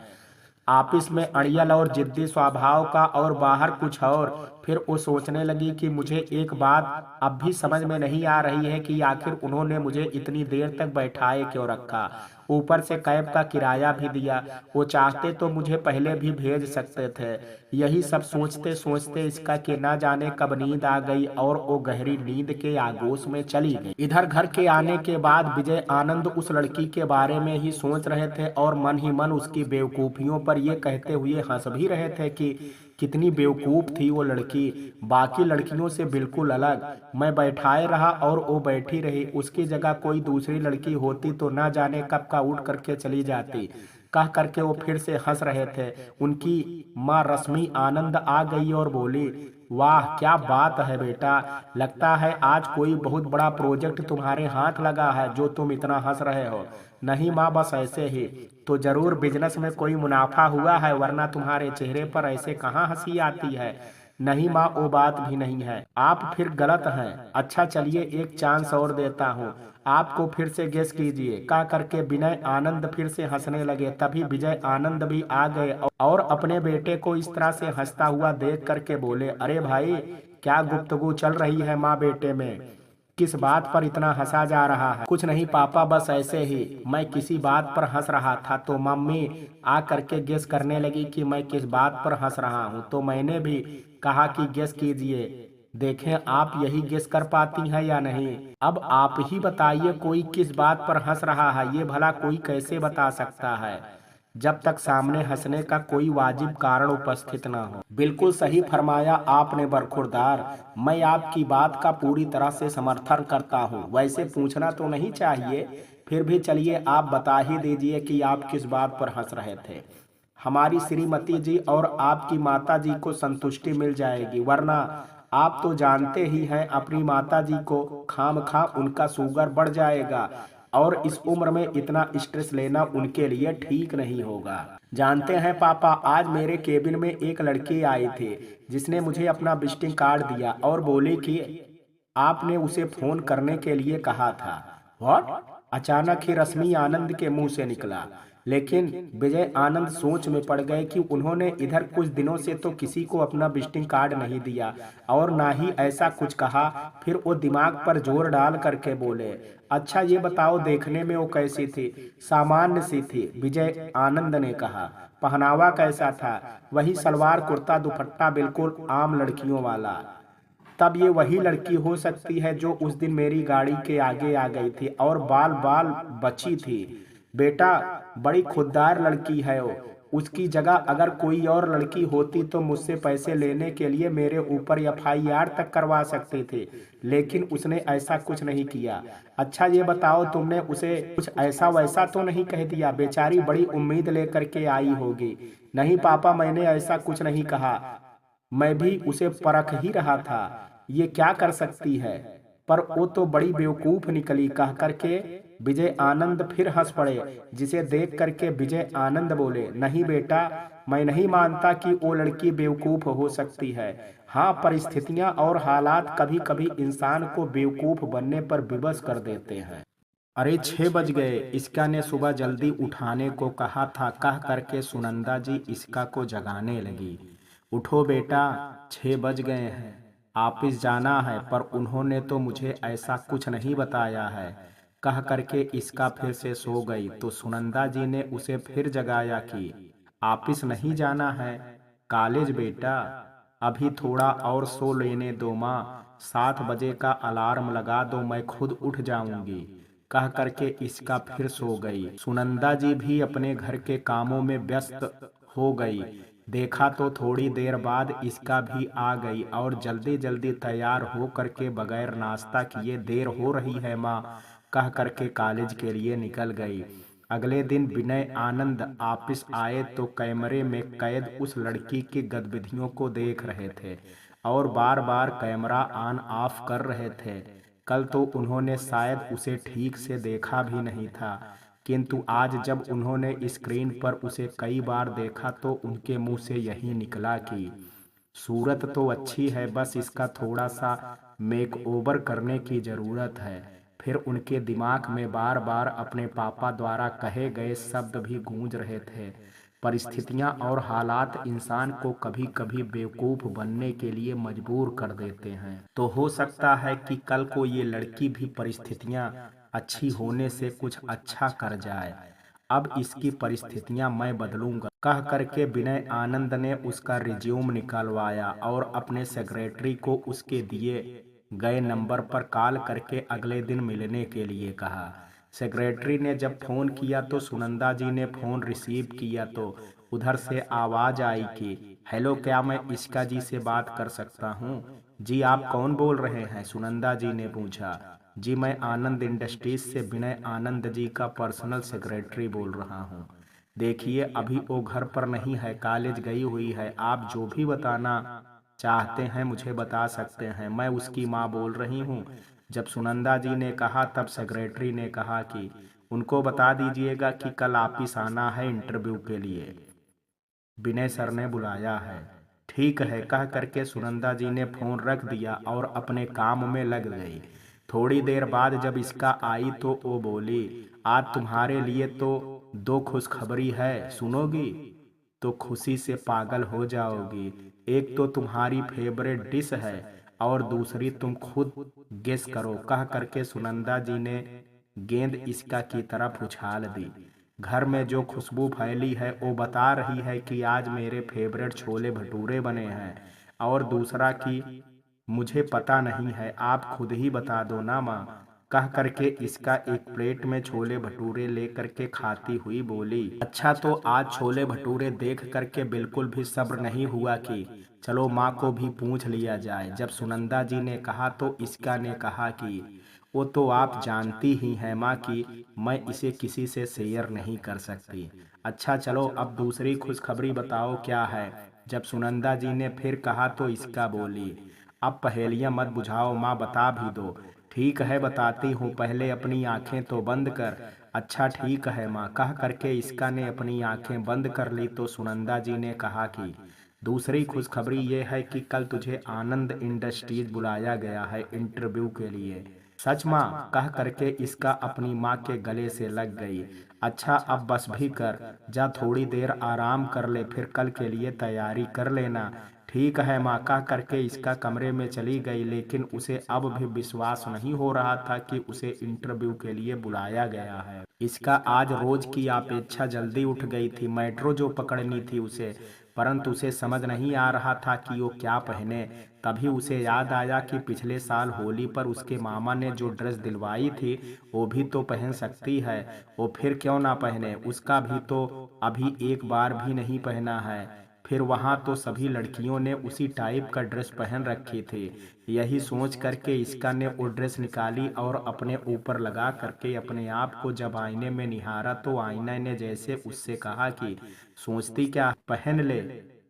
ऑफिस में अड़ियल और जिद्दी स्वभाव का और बाहर कुछ और। फिर वो सोचने लगी कि मुझे एक बात अब भी समझ में नहीं आ रही है कि आखिर उन्होंने मुझे इतनी देर तक बैठाए क्यों रखा, ऊपर से कैब का किराया भी दिया, वो चाहते तो मुझे पहले भी भेज सकते थे। यही सब सोचते सोचते इसका कि ना जाने कब नींद आ गई और वो गहरी नींद के आगोश में चली गई। इधर घर के आने के बाद विजय आनंद उस लड़की के बारे में ही सोच रहे थे और मन ही मन उसकी बेवकूफियों पर ये कहते हुए हंस भी रहे थे कि कितनी बेवकूफ थी वो लड़की, बाकी लड़कियों से बिल्कुल अलग। मैं बैठाए रहा और वो बैठी रही, उसकी जगह कोई दूसरी लड़की होती तो ना जाने कब का उठ करके चली जाती। कह करके वो फिर से हंस रहे थे। उनकी माँ रश्मि आनंद आ गई और बोली, वाह क्या बात है बेटा, लगता है आज कोई बहुत बड़ा प्रोजेक्ट तुम्हारे हाथ लगा है जो तुम इतना हंस रहे हो। नहीं माँ, बस ऐसे ही। तो जरूर बिजनेस में कोई मुनाफा हुआ है, वरना तुम्हारे चेहरे पर ऐसे कहाँ हंसी आती है। नहीं माँ, वो बात भी नहीं है, आप फिर गलत हैं। अच्छा चलिए एक चांस और देता हूँ, आपको फिर से गेस कीजिए। कह करके विनय आनंद फिर से हंसने लगे। तभी विजय आनंद भी आ गए और अपने बेटे को इस तरह से हंसता हुआ देख करके बोले, अरे भाई क्या गुफ्तगू चल रही है माँ बेटे में, किस बात पर इतना हंसा जा रहा है। कुछ नहीं पापा, बस ऐसे ही मैं किसी बात पर हंस रहा था। तो मम्मी आ करके गेस करने लगी कि मैं किस बात पर हंस रहा हूँ। तो मैंने भी कहा कि गेस कीजिए, देखें आप यही गेस कर पाती हैं या नहीं। अब आप ही बताइए कोई किस बात पर हंस रहा है, ये भला कोई कैसे बता सकता है जब तक सामने हंसने का कोई वाजिब कारण उपस्थित ना हो। बिल्कुल सही फरमाया आपने बरखुरदार, मैं आपकी बात का पूरी तरह से समर्थन करता हूँ। वैसे पूछना तो नहीं चाहिए, फिर भी चलिए आप बता ही दीजिए कि आप किस बात पर हंस रहे थे। हमारी श्रीमती जी और आपकी माता जी को संतुष्टि मिल जाएगी, वरना आप तो जानते ही हैं अपनी माता जी को खामखा उनका शुगर बढ़ जाएगा और इस उम्र में इतना स्ट्रेस लेना उनके लिए ठीक नहीं होगा। जानते हैं पापा, आज मेरे केबिन में एक लड़की आई थी जिसने मुझे अपना विजिटिंग कार्ड दिया और बोली कि आपने उसे फोन करने के लिए कहा था। व्हाट? अचानक ही रश्मि आनंद के मुंह से निकला। लेकिन विजय आनंद सोच में पड़ गए कि उन्होंने इधर कुछ दिनों से तो किसी को अपना विजिटिंग कार्ड नहीं दिया और ना ही ऐसा कुछ कहा। फिर वो दिमाग पर जोर डाल करके बोले, अच्छा ये बताओ देखने में वो कैसी थी? सामान्य सी थी, विजय आनंद ने कहा। पहनावा कैसा था? वही सलवार कुर्ता दुपट्टा, बिल्कुल आम लड़कियों वाला। तब ये वही लड़की हो सकती है जो उस दिन मेरी गाड़ी के आगे आ गई थी और बाल बाल बची थी। बेटा बड़ी खुददार लड़की है वो। उसकी जगह अगर कोई और लड़की होती तो मुझसे पैसे लेने के लिए मेरे ऊपर एफआईआर तक करवा सकते थे, लेकिन उसने ऐसा कुछ नहीं किया। अच्छा ये बताओ तुमने उसे कुछ ऐसा वैसा तो नहीं कह दिया? बेचारी बड़ी उम्मीद लेकर के आई होगी। नहीं पापा, मैंने ऐसा कुछ नहीं कहा, मैं भी उसे परख ही रहा था ये क्या कर सकती है। पर वो तो बड़ी बेवकूफ निकली। कह करके विजय आनंद फिर हंस पड़े, जिसे देख करके विजय आनंद बोले, नहीं बेटा, मैं नहीं मानता कि वो लड़की बेवकूफ हो सकती है। हाँ, परिस्थितियां और हालात कभी कभी इंसान को बेवकूफ बनने पर विवश कर देते हैं। अरे 6 बज गए, इसका ने सुबह जल्दी उठाने को कहा था। कह करके सुनंदा जी इसका को जगाने लगी। उठो बेटा, 6 बज गए हैं, ऑफिस जाना है। पर उन्होंने तो मुझे ऐसा कुछ नहीं बताया है। कह करके इसका फिर से सो गई। तो सुनंदा जी ने उसे फिर जगाया कि ऑफिस नहीं जाना है, कॉलेज बेटा, अभी थोड़ा और सो लेने दो माँ, 7 बजे का अलार्म लगा दो, मैं खुद उठ जाऊंगी। कह करके इसका फिर सो गई। सुनंदा जी भी अपने घर के कामों में व्यस्त हो गई। देखा तो थोड़ी देर बाद इसका भी आ गई और जल्दी जल्दी तैयार हो करके बगैर नाश्ता किए, देर हो रही है माँ, कह करके कॉलेज के लिए निकल गई। अगले दिन विनय आनंद ऑफिस आए तो कैमरे में कैद उस लड़की की गतिविधियों को देख रहे थे और बार बार कैमरा ऑन ऑफ कर रहे थे। कल तो उन्होंने शायद उसे ठीक से देखा भी नहीं था, किंतु आज जब उन्होंने स्क्रीन पर उसे कई बार देखा तो उनके मुंह से यही निकला कि सूरत तो अच्छी है, बस इसका थोड़ा सा मेकओवर करने की जरूरत है। फिर उनके दिमाग में बार बार अपने पापा द्वारा कहे गए शब्द भी गूंज रहे थे। परिस्थितियां और हालात इंसान को कभी कभी बेवकूफ बनने के लिए मजबूर कर देते हैं। तो हो सकता है कि कल को ये लड़की भी परिस्थितियां अच्छी होने से कुछ अच्छा कर जाए। अब इसकी परिस्थितियां मैं बदलूंगा। कह करके विनय आनंद ने उसका रिज्यूम निकलवाया और अपने सेक्रेटरी को उसके दिए गए नंबर पर कॉल करके अगले दिन मिलने के लिए कहा। सेक्रेटरी ने जब फोन किया तो सुनंदा जी ने फोन रिसीव किया तो उधर से आवाज आई कि हेलो, क्या मैं इश्का जी से बात कर सकता हूँ? जी, आप कौन बोल रहे हैं? सुनंदा जी ने पूछा। जी, मैं आनंद इंडस्ट्रीज से विनय आनंद जी का पर्सनल सेक्रेटरी बोल रहा हूँ। देखिए अभी वो घर पर नहीं है, कॉलेज गई हुई है। आप जो भी बताना चाहते हैं मुझे बता सकते हैं, मैं उसकी माँ बोल रही हूँ। जब सुनंदा जी ने कहा तब सेक्रेटरी ने कहा कि उनको बता दीजिएगा कि कल ऑफिस आना है इंटरव्यू के लिए, विनय सर ने बुलाया है। ठीक है कह करके सुनंदा जी ने फोन रख दिया और अपने काम में लग गई। थोड़ी देर बाद जब इसका आई तो वो बोली, आज तुम्हारे लिए तो दो खुशखबरी है, सुनोगी तो खुशी से पागल हो जाओगी। एक तो तुम्हारी फेवरेट डिश है और दूसरी तुम खुद गेस करो। कह करके सुनंदा जी ने गेंद इसका की तरफ उछाल दी। घर में जो खुशबू फैली है वो बता रही है कि आज मेरे फेवरेट छोले भटूरे बने हैं। और दूसरा कि मुझे पता नहीं है, आप खुद ही बता दो ना माँ। कह करके इसका एक प्लेट में छोले भटूरे लेकर के खाती हुई बोली, अच्छा तो आज छोले भटूरे देख करके बिल्कुल भी सब्र नहीं हुआ कि चलो माँ को भी पूछ लिया जाए। जब सुनंदा जी ने कहा तो इसका ने कहा कि वो तो आप जानती ही हैं माँ कि मैं इसे किसी से शेयर नहीं कर सकती। अच्छा चलो अब दूसरी खुशखबरी बताओ क्या है। जब सुनंदा जी ने फिर कहा तो इसका बोली, अब पहेलियां मत बुझाओ माँ, बता भी दो। ठीक है बताती हूँ, पहले अपनी आंखें तो बंद कर। अच्छा ठीक है माँ। कह करके इसका ने अपनी आंखें बंद कर ली तो सुनंदा जी ने कहा कि दूसरी खुशखबरी ये है कि कल तुझे आनंद इंडस्ट्रीज बुलाया गया है इंटरव्यू के लिए। सच माँ। कह करके इसका अपनी माँ के गले से लग गई। अच्छा अब बस भी कर, जा थोड़ी देर आराम कर ले, फिर कल के लिए तैयारी कर लेना। ठीक है माँ। कह करके इसका कमरे में चली गई, लेकिन उसे अब भी विश्वास नहीं हो रहा था कि उसे इंटरव्यू के लिए बुलाया गया है। इसका आज रोज की अपेक्षा जल्दी उठ गई थी मेट्रो जो पकड़नी थी उसे, परंतु उसे समझ नहीं आ रहा था कि वो क्या पहने। तभी उसे याद आया कि पिछले साल होली पर उसके मामा ने जो ड्रेस दिलवाई थी वो भी तो पहन सकती है। वो फिर क्यों ना पहने, उसका भी तो अभी एक बार भी नहीं पहना है। फिर वहां तो सभी लड़कियों ने उसी टाइप का ड्रेस पहन रखी थी। यही सोच करके इसका ने वो ड्रेस निकाली और अपने ऊपर लगा करके अपने आप को जब आईने में निहारा तो आईना ने जैसे उससे कहा कि सोचती क्या, पहन ले।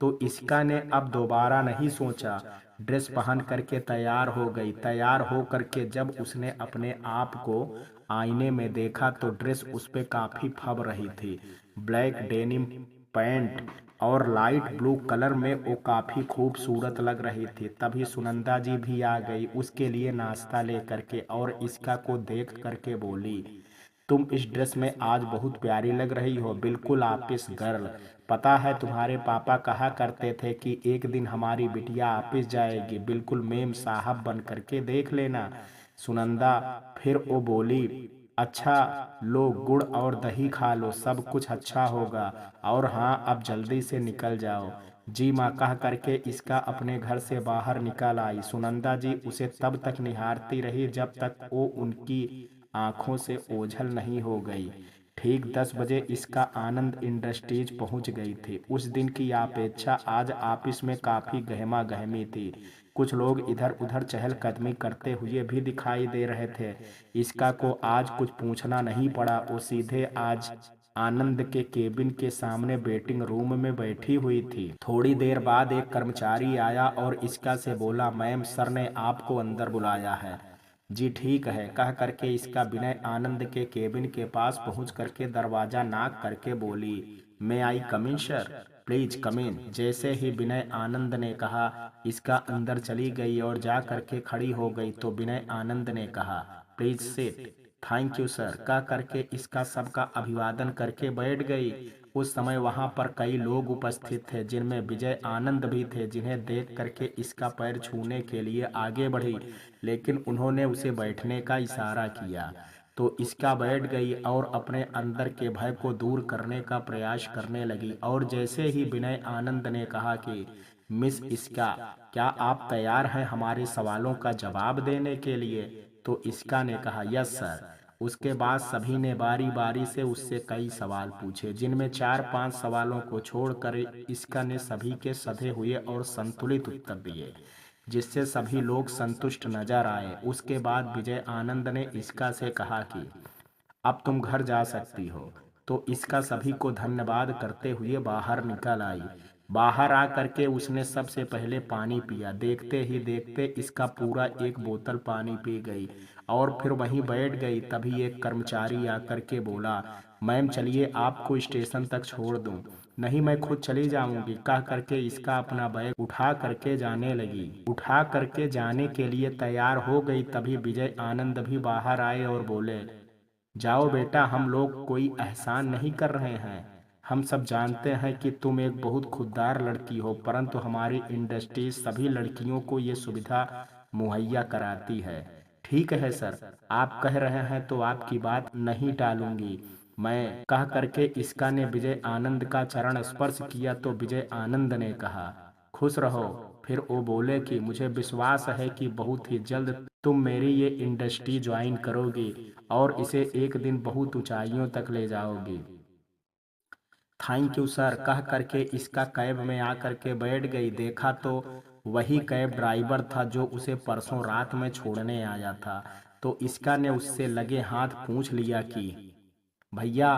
तो इसका ने अब दोबारा नहीं सोचा, ड्रेस पहन करके तैयार हो गई। तैयार हो करके जब उसने अपने आप को आईने में देखा तो ड्रेस उस पे काफी फब रही थी। ब्लैक डेनिम पैंट और लाइट ब्लू कलर में वो काफी खूबसूरत लग रही थी। तभी सुनंदा जी भी आ गई उसके लिए नाश्ता लेकर के और इसका को देख करके बोली, तुम इस ड्रेस में आज बहुत प्यारी लग रही हो, बिल्कुल ऑफिस गर्ल। पता है तुम्हारे पापा कहा करते थे कि एक दिन हमारी बिटिया ऑफिस जाएगी, बिल्कुल मेम साहब बन करके देख लेना। सुनंदा फिर वो बोली, अच्छा लो गुड़ और दही खा लो, सब कुछ अच्छा होगा। और हाँ अब जल्दी से निकल जाओ। जी माँ। कह करके इसका अपने घर से बाहर निकल आई। सुनंदा जी उसे तब तक निहारती रही जब तक वो उनकी आंखों से ओझल नहीं हो गई। ठीक 10 बजे इसका आनंद इंडस्ट्रीज पहुंच गई थी। उस दिन की अपेक्षा आज ऑफिस में काफी गहमा गहमी थी। कुछ लोग इधर उधर चहलकदमी करते हुए भी दिखाई दे रहे थे। इसका को आज कुछ पूछना नहीं पड़ा, वो सीधे आज आनंद के केबिन के सामने वेटिंग रूम में बैठी हुई थी। थोड़ी देर बाद एक कर्मचारी आया और इसका से बोला, मैम सर ने आपको अंदर बुलाया है। जी ठीक है। कह करके इसका विनय आनंद के केबिन के पास पहुंच करके दरवाजा नॉक करके बोली, मैं आई कम इन सर, प्लीज कम इन। जैसे ही विनय आनंद ने कहा इसका अंदर चली गई और जा करके खड़ी हो गई तो विनय आनंद ने कहा, please sit. Thank you sir. कह करके इसका सबका अभिवादन करके बैठ गई। उस समय वहां पर कई लोग उपस्थित थे जिनमें विजय आनंद भी थे, जिन्हें देख करके इसका पैर छूने के लिए आगे बढ़ी, लेकिन उन्होंने उसे बैठने का इशारा किया तो इसका बैठ गई और अपने अंदर के भय को दूर करने का प्रयास करने लगी। और जैसे ही विनय आनंद ने कहा कि मिस इसका, क्या आप तैयार हैं हमारे सवालों का जवाब देने के लिए, तो इसका ने कहा यस सर। उसके बाद सभी ने बारी बारी से उससे कई सवाल पूछे, जिनमें 4-5 सवालों को छोड़कर इसका ने सभी के सधे हुए और संतुलित उत्तर दिए, जिससे सभी लोग संतुष्ट नजर आए। उसके बाद विजय आनंद ने इसका से कहा कि अब तुम घर जा सकती हो। तो इसका सभी को धन्यवाद करते हुए बाहर निकल आई। बाहर आ करके उसने सबसे पहले पानी पिया। देखते ही देखते इसका पूरा एक बोतल पानी पी गई और फिर वहीं बैठ गई। तभी एक कर्मचारी आकर के बोला, मैम चलिए आपको स्टेशन तक छोड़ दूं। नहीं, मैं खुद चली जाऊंगी, कह करके इसका अपना बैग उठा करके जाने लगी। उठा करके जाने के लिए तैयार हो गई, तभी विजय आनंद भी बाहर आए और बोले, जाओ बेटा, हम लोग कोई एहसान नहीं कर रहे हैं। हम सब जानते हैं कि तुम एक बहुत खुददार लड़की हो, परंतु हमारी इंडस्ट्री सभी लड़कियों को ये सुविधा मुहैया कराती है। ठीक है सर, आप कह रहे हैं तो आपकी बात नहीं टालूंगी मैं, कह करके इसका ने विजय आनंद का चरण स्पर्श किया। तो विजय आनंद ने कहा, खुश रहो। फिर वो बोले कि मुझे विश्वास है कि बहुत ही जल्द तुम मेरी ये इंडस्ट्री ज्वाइन करोगी और इसे एक दिन बहुत ऊंचाइयों तक ले जाओगी। थैंक यू सर, कह करके इसका कैब में आकर के बैठ गई। देखा तो वही कैब ड्राइवर था जो उसे परसों रात में छोड़ने आया था। तो इसका ने उससे लगे हाथ पूछ लिया कि भैया,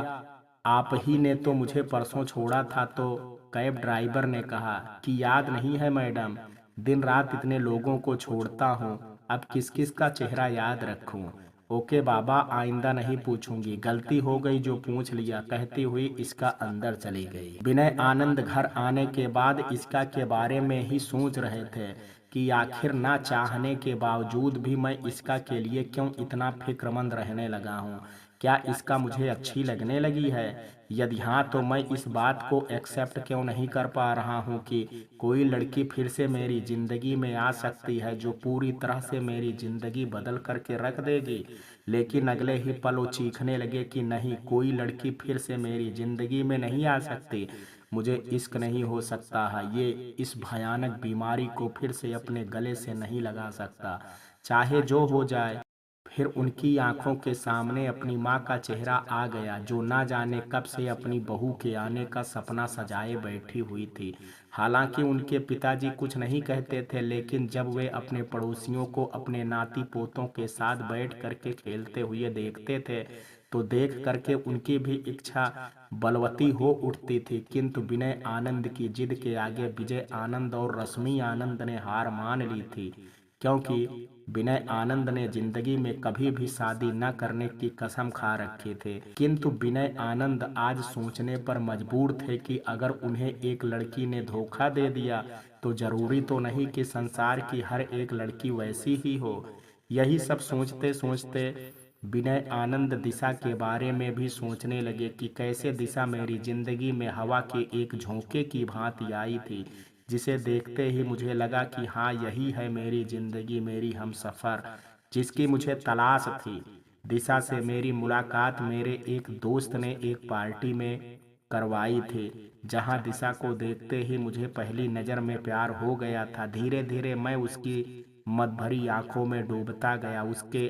आप ही ने तो मुझे परसों छोड़ा था। तो कैब ड्राइवर ने कहा कि याद नहीं है मैडम, दिन रात इतने लोगों को छोड़ता हूँ, अब किस किस का चेहरा याद रखूं। ओके बाबा, आइंदा नहीं पूछूंगी, गलती हो गई जो पूछ लिया, कहती हुई इसका अंदर चली गई। विनय आनंद घर आने के बाद इसका के बारे में ही सोच रहे थे कि आखिर ना चाहने के बावजूद भी मैं इसका के लिए क्यों इतना फिक्रमंद रहने लगा हूँ। क्या इसका मुझे अच्छी लगने लगी है? यदि हाँ, तो मैं इस बात को एक्सेप्ट क्यों नहीं कर पा रहा हूँ कि कोई लड़की फिर से मेरी ज़िंदगी में आ सकती है जो पूरी तरह से मेरी ज़िंदगी बदल करके रख देगी। लेकिन अगले ही पल वो चीखने लगे कि नहीं, कोई लड़की फिर से मेरी ज़िंदगी में नहीं आ सकती। मुझे इश्क नहीं हो सकता है, ये इस भयानक बीमारी को फिर से अपने गले से नहीं लगा सकता, चाहे जो हो जाए। फिर उनकी आंखों के सामने अपनी माँ का चेहरा आ गया, जो ना जाने कब से अपनी बहू के आने का सपना सजाए बैठी हुई थी। हालांकि उनके पिताजी कुछ नहीं कहते थे, लेकिन जब वे अपने पड़ोसियों को अपने नाती पोतों के साथ बैठ करके खेलते हुए देखते थे, तो देख करके उनकी भी इच्छा बलवती हो उठती थी। किंतु विनय आनंद की जिद के आगे विजय आनंद और रश्मि आनंद ने हार मान ली थी, क्योंकि विनय आनंद ने जिंदगी में कभी भी शादी न करने की कसम खा रखी थी। किंतु विनय आनंद आज सोचने पर मजबूर थे कि अगर उन्हें एक लड़की ने धोखा दे दिया तो जरूरी तो नहीं कि संसार की हर एक लड़की वैसी ही हो। यही सब सोचते सोचते विनय आनंद दिशा के बारे में भी सोचने लगे कि कैसे दिशा मेरी जिंदगी में हवा के एक झोंके की भांति आई थी, जिसे देखते ही मुझे लगा कि हाँ, यही है मेरी जिंदगी, मेरी हमसफर, जिसकी मुझे तलाश थी। दिशा से मेरी मुलाकात मेरे एक दोस्त ने एक पार्टी में करवाई थी, जहां दिशा को देखते ही मुझे पहली नज़र में प्यार हो गया था। धीरे धीरे मैं उसकी मद भरी आंखों में डूबता गया, उसके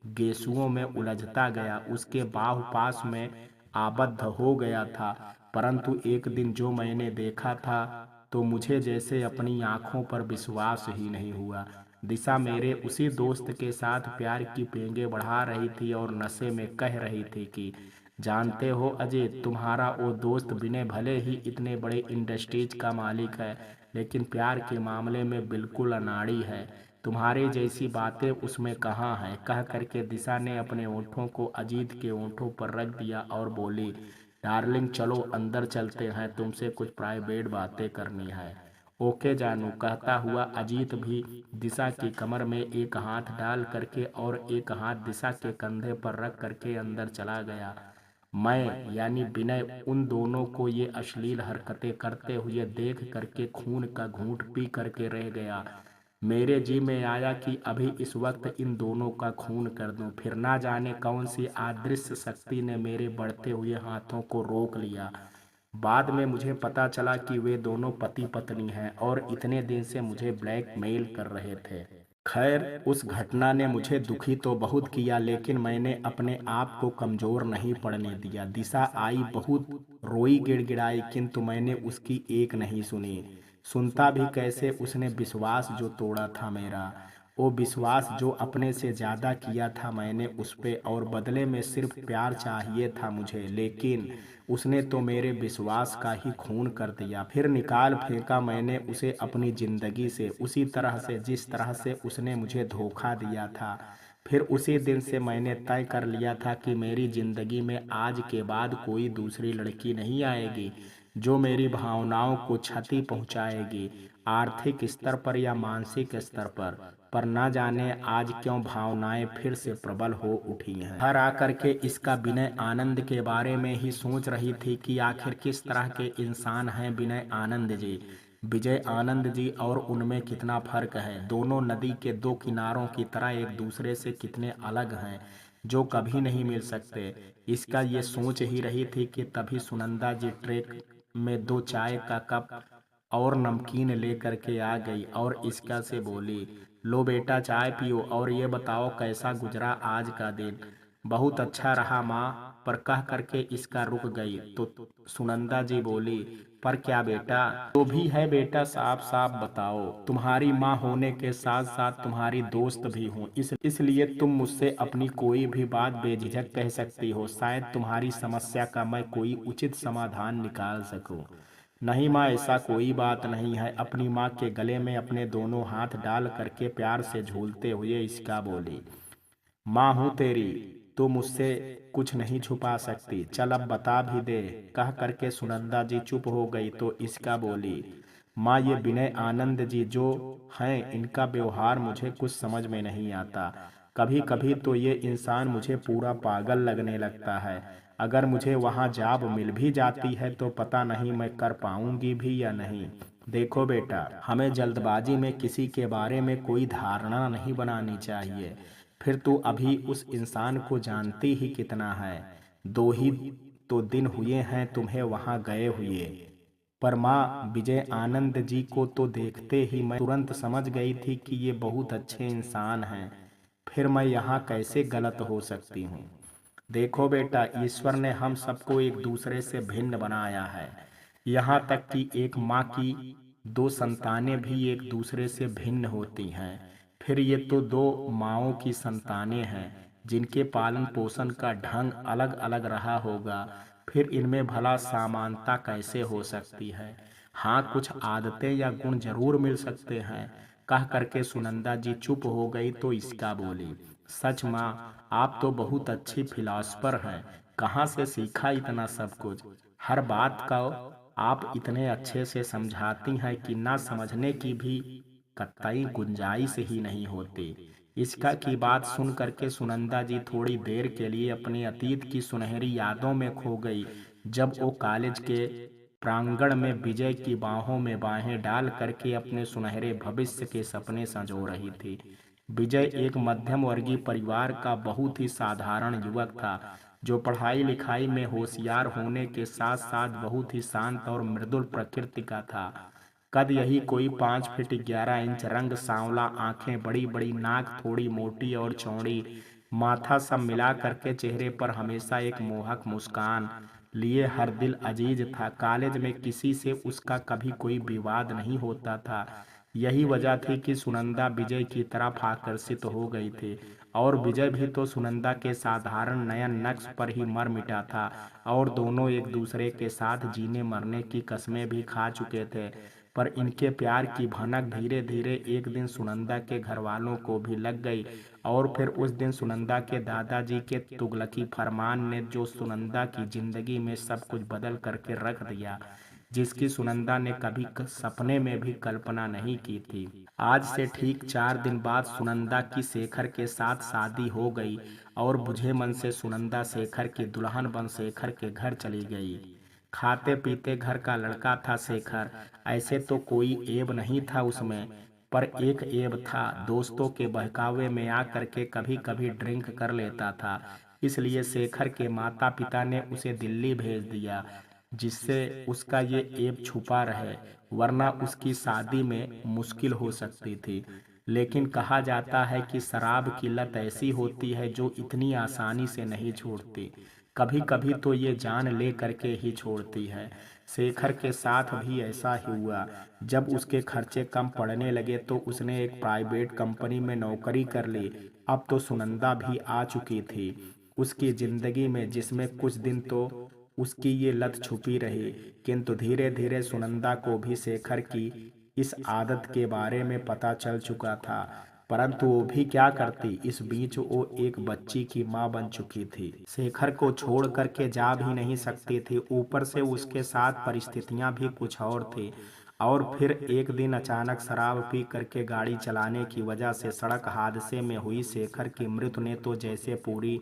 गेसुओं में उलझता गया, उसके बाहु पास में आबद्ध हो गया था। परंतु एक दिन जो मैंने देखा था, तो मुझे जैसे अपनी आंखों पर विश्वास ही नहीं हुआ। दिशा मेरे उसी दोस्त के साथ प्यार की पेंगे बढ़ा रही थी और नशे में कह रही थी कि जानते हो अजय, तुम्हारा वो दोस्त विनय भले ही इतने बड़े इंडस्ट्रीज का मालिक है, लेकिन प्यार के मामले में बिल्कुल अनाड़ी है। तुम्हारे जैसी बातें उसमें कहाँ है? कह करके दिशा ने अपने ओंठों को अजीत के ओंठों पर रख दिया और बोली, डार्लिंग चलो अंदर चलते हैं, तुमसे कुछ प्राइवेट बातें करनी है। ओके जानू, कहता हुआ अजीत भी दिशा की कमर में एक हाथ डाल करके और एक हाथ दिशा के कंधे पर रख करके अंदर चला गया। मैं यानी विनय उन दोनों को ये अश्लील हरकतें करते हुए देख करके खून का घूंट पी करके रह गया। मेरे जी में आया कि अभी इस वक्त इन दोनों का खून कर दूं, फिर ना जाने कौन सी अदृश्य शक्ति ने मेरे बढ़ते हुए हाथों को रोक लिया। बाद में मुझे पता चला कि वे दोनों पति पत्नी हैं और इतने दिन से मुझे ब्लैकमेल कर रहे थे। खैर, उस घटना ने मुझे दुखी तो बहुत किया, लेकिन मैंने अपने आप को कमजोर नहीं पड़ने दिया। दिशा आई, बहुत रोई गिड़गिड़ाई, किंतु मैंने उसकी एक नहीं सुनी। सुनता भी कैसे, उसने विश्वास जो तोड़ा था मेरा, वो विश्वास जो अपने से ज़्यादा किया था मैंने उस पे, और बदले में सिर्फ प्यार चाहिए था मुझे, लेकिन उसने तो मेरे विश्वास का ही खून कर दिया। फिर निकाल फेंका मैंने उसे अपनी ज़िंदगी से, उसी तरह से जिस तरह से उसने मुझे धोखा दिया था। फिर उसी दिन से मैंने तय कर लिया था कि मेरी ज़िंदगी में आज के बाद कोई दूसरी लड़की नहीं आएगी जो मेरी भावनाओं को क्षति पहुंचाएगी, आर्थिक स्तर पर या मानसिक स्तर पर ना जाने आज क्यों भावनाएं फिर से प्रबल हो उठी हैं। घर आकर के इसका विनय आनंद के बारे में ही सोच रही थी कि आखिर किस तरह के इंसान हैं विनय आनंद जी, विजय आनंद जी, और उनमें कितना फर्क है। दोनों नदी के दो किनारों की तरह एक दूसरे से कितने अलग हैं, जो कभी नहीं मिल सकते। इसका ये सोच ही रही थी कि तभी सुनंदा जी ट्रेक में दो चाय का कप और नमकीन लेकर के आ गई और इसका से बोली, लो बेटा चाय पियो और ये बताओ कैसा गुजरा आज का दिन। बहुत अच्छा रहा माँ, पर कह करके इसका रुक गई तो सुनंदा जी बोली, पर क्या बेटा? जो भी है बेटा साफ साफ बताओ। तुम्हारी माँ होने के साथ साथ तुम्हारी दोस्त भी हूँ, इसलिए तुम मुझसे अपनी कोई भी बात बेझिझक कह सकती हो। शायद तुम्हारी समस्या का मैं कोई उचित समाधान निकाल सकूं। नहीं माँ, ऐसा कोई बात नहीं है। अपनी माँ के गले में अपने दोनों हाथ डाल करके प्यार से झूलते हुए इसका बोली, माँ हूँ तेरी, तू मुझसे कुछ नहीं छुपा सकती, चल अब बता भी दे। कह करके सुनंदा जी चुप हो गई तो इसका बोली, माँ ये विनय आनंद जी जो हैं इनका व्यवहार मुझे कुछ समझ में नहीं आता। कभी कभी तो ये इंसान मुझे पूरा पागल लगने लगता है। अगर मुझे वहाँ जॉब मिल भी जाती है तो पता नहीं मैं कर पाऊंगी भी या नहीं। देखो बेटा, हमें जल्दबाजी में किसी के बारे में कोई धारणा नहीं बनानी चाहिए। फिर तू अभी उस इंसान को जानती ही कितना है, दो ही तो दिन हुए हैं तुम्हें वहां गए हुए। पर माँ, विजय आनंद जी को तो देखते ही मैं तुरंत समझ गई थी कि ये बहुत अच्छे इंसान हैं। फिर मैं यहाँ कैसे गलत हो सकती हूँ? देखो बेटा, ईश्वर ने हम सबको एक दूसरे से भिन्न बनाया है। यहाँ तक कि एक माँ की दो संतानें भी एक दूसरे से भिन्न होती हैं। फिर ये तो दो माँओं की संतानें हैं जिनके पालन पोषण का ढंग अलग अलग रहा होगा। फिर इनमें भला समानता कैसे हो सकती है? हाँ, कुछ आदतें या गुण जरूर मिल सकते हैं। कह करके सुनंदा जी चुप हो गई तो इसका बोली, सच माँ, आप तो बहुत अच्छी फिलॉसफर हैं। कहाँ से सीखा इतना सब कुछ? हर बात का आप इतने अच्छे से समझाती हैं कि ना समझने की भी कतई गुंजाइश ही नहीं होती। इसका की बात सुन करके सुनंदा जी थोड़ी देर के लिए अपने अतीत की सुनहरी यादों में खो गई, जब वो कॉलेज के प्रांगण में विजय की बाहों में बाहें डाल करके अपने सुनहरे भविष्य के सपने संजो रही थी। विजय एक मध्यम वर्गीय परिवार का बहुत ही साधारण युवक था, जो पढ़ाई लिखाई में होशियार होने के साथ साथ बहुत ही शांत और मृदुल प्रकृति का था। कद यही कोई 5 फीट 11 इंच, रंग सांवला, आंखें बड़ी बड़ी, नाक थोड़ी मोटी और चौड़ी, माथा सब मिला करके चेहरे पर हमेशा एक मोहक मुस्कान लिए हर दिल अजीज था। कॉलेज में किसी से उसका कभी कोई विवाद नहीं होता था। यही वजह थी कि सुनंदा विजय की तरफ आकर्षित हो गई थी, और विजय भी तो सुनंदा के साधारण नयन नक्श पर ही मर मिटा था, और दोनों एक दूसरे के साथ जीने मरने की कस्में भी खा चुके थे। पर इनके प्यार की भनक धीरे धीरे एक दिन सुनंदा के घर वालों को भी लग गई, और फिर उस दिन सुनंदा के दादाजी के तुगलकी फरमान ने जो सुनंदा की जिंदगी में सब कुछ बदल करके रख दिया, जिसकी सुनंदा ने कभी सपने में भी कल्पना नहीं की थी। आज से ठीक 4 दिन बाद सुनंदा की शेखर के साथ शादी हो गई, और बुझे मन से सुनंदा शेखर की दुल्हन बन शेखर के घर चली गई। खाते पीते घर का लड़का था शेखर। ऐसे तो कोई ऐब नहीं था उसमें, पर एक ऐब था, दोस्तों के बहकावे में आकर के कभी कभी ड्रिंक कर लेता था। इसलिए शेखर के माता पिता ने उसे दिल्ली भेज दिया, जिससे उसका ये ऐब छुपा रहे, वरना उसकी शादी में मुश्किल हो सकती थी। लेकिन कहा जाता है कि शराब की लत ऐसी होती है जो इतनी आसानी से नहीं छूटती। कभी कभी तो ये जान ले करके ही छोड़ती है। शेखर के साथ भी ऐसा ही हुआ। जब उसके खर्चे कम पड़ने लगे तो उसने एक प्राइवेट कंपनी में नौकरी कर ली। अब तो सुनंदा भी आ चुकी थी उसकी जिंदगी में, जिसमें कुछ दिन तो उसकी ये लत छुपी रही, किंतु धीरे धीरे सुनंदा को भी शेखर की इस आदत के बारे में पता चल चुका था। परंतु वो भी क्या करती, इस बीच वो एक बच्ची की माँ बन चुकी थी। शेखर को छोड़ करके जा भी नहीं सकती थी, ऊपर से उसके साथ परिस्थितियां भी कुछ और थी। और फिर एक दिन अचानक शराब पी करके गाड़ी चलाने की वजह से सड़क हादसे में हुई शेखर की मृत्यु ने तो जैसे पूरी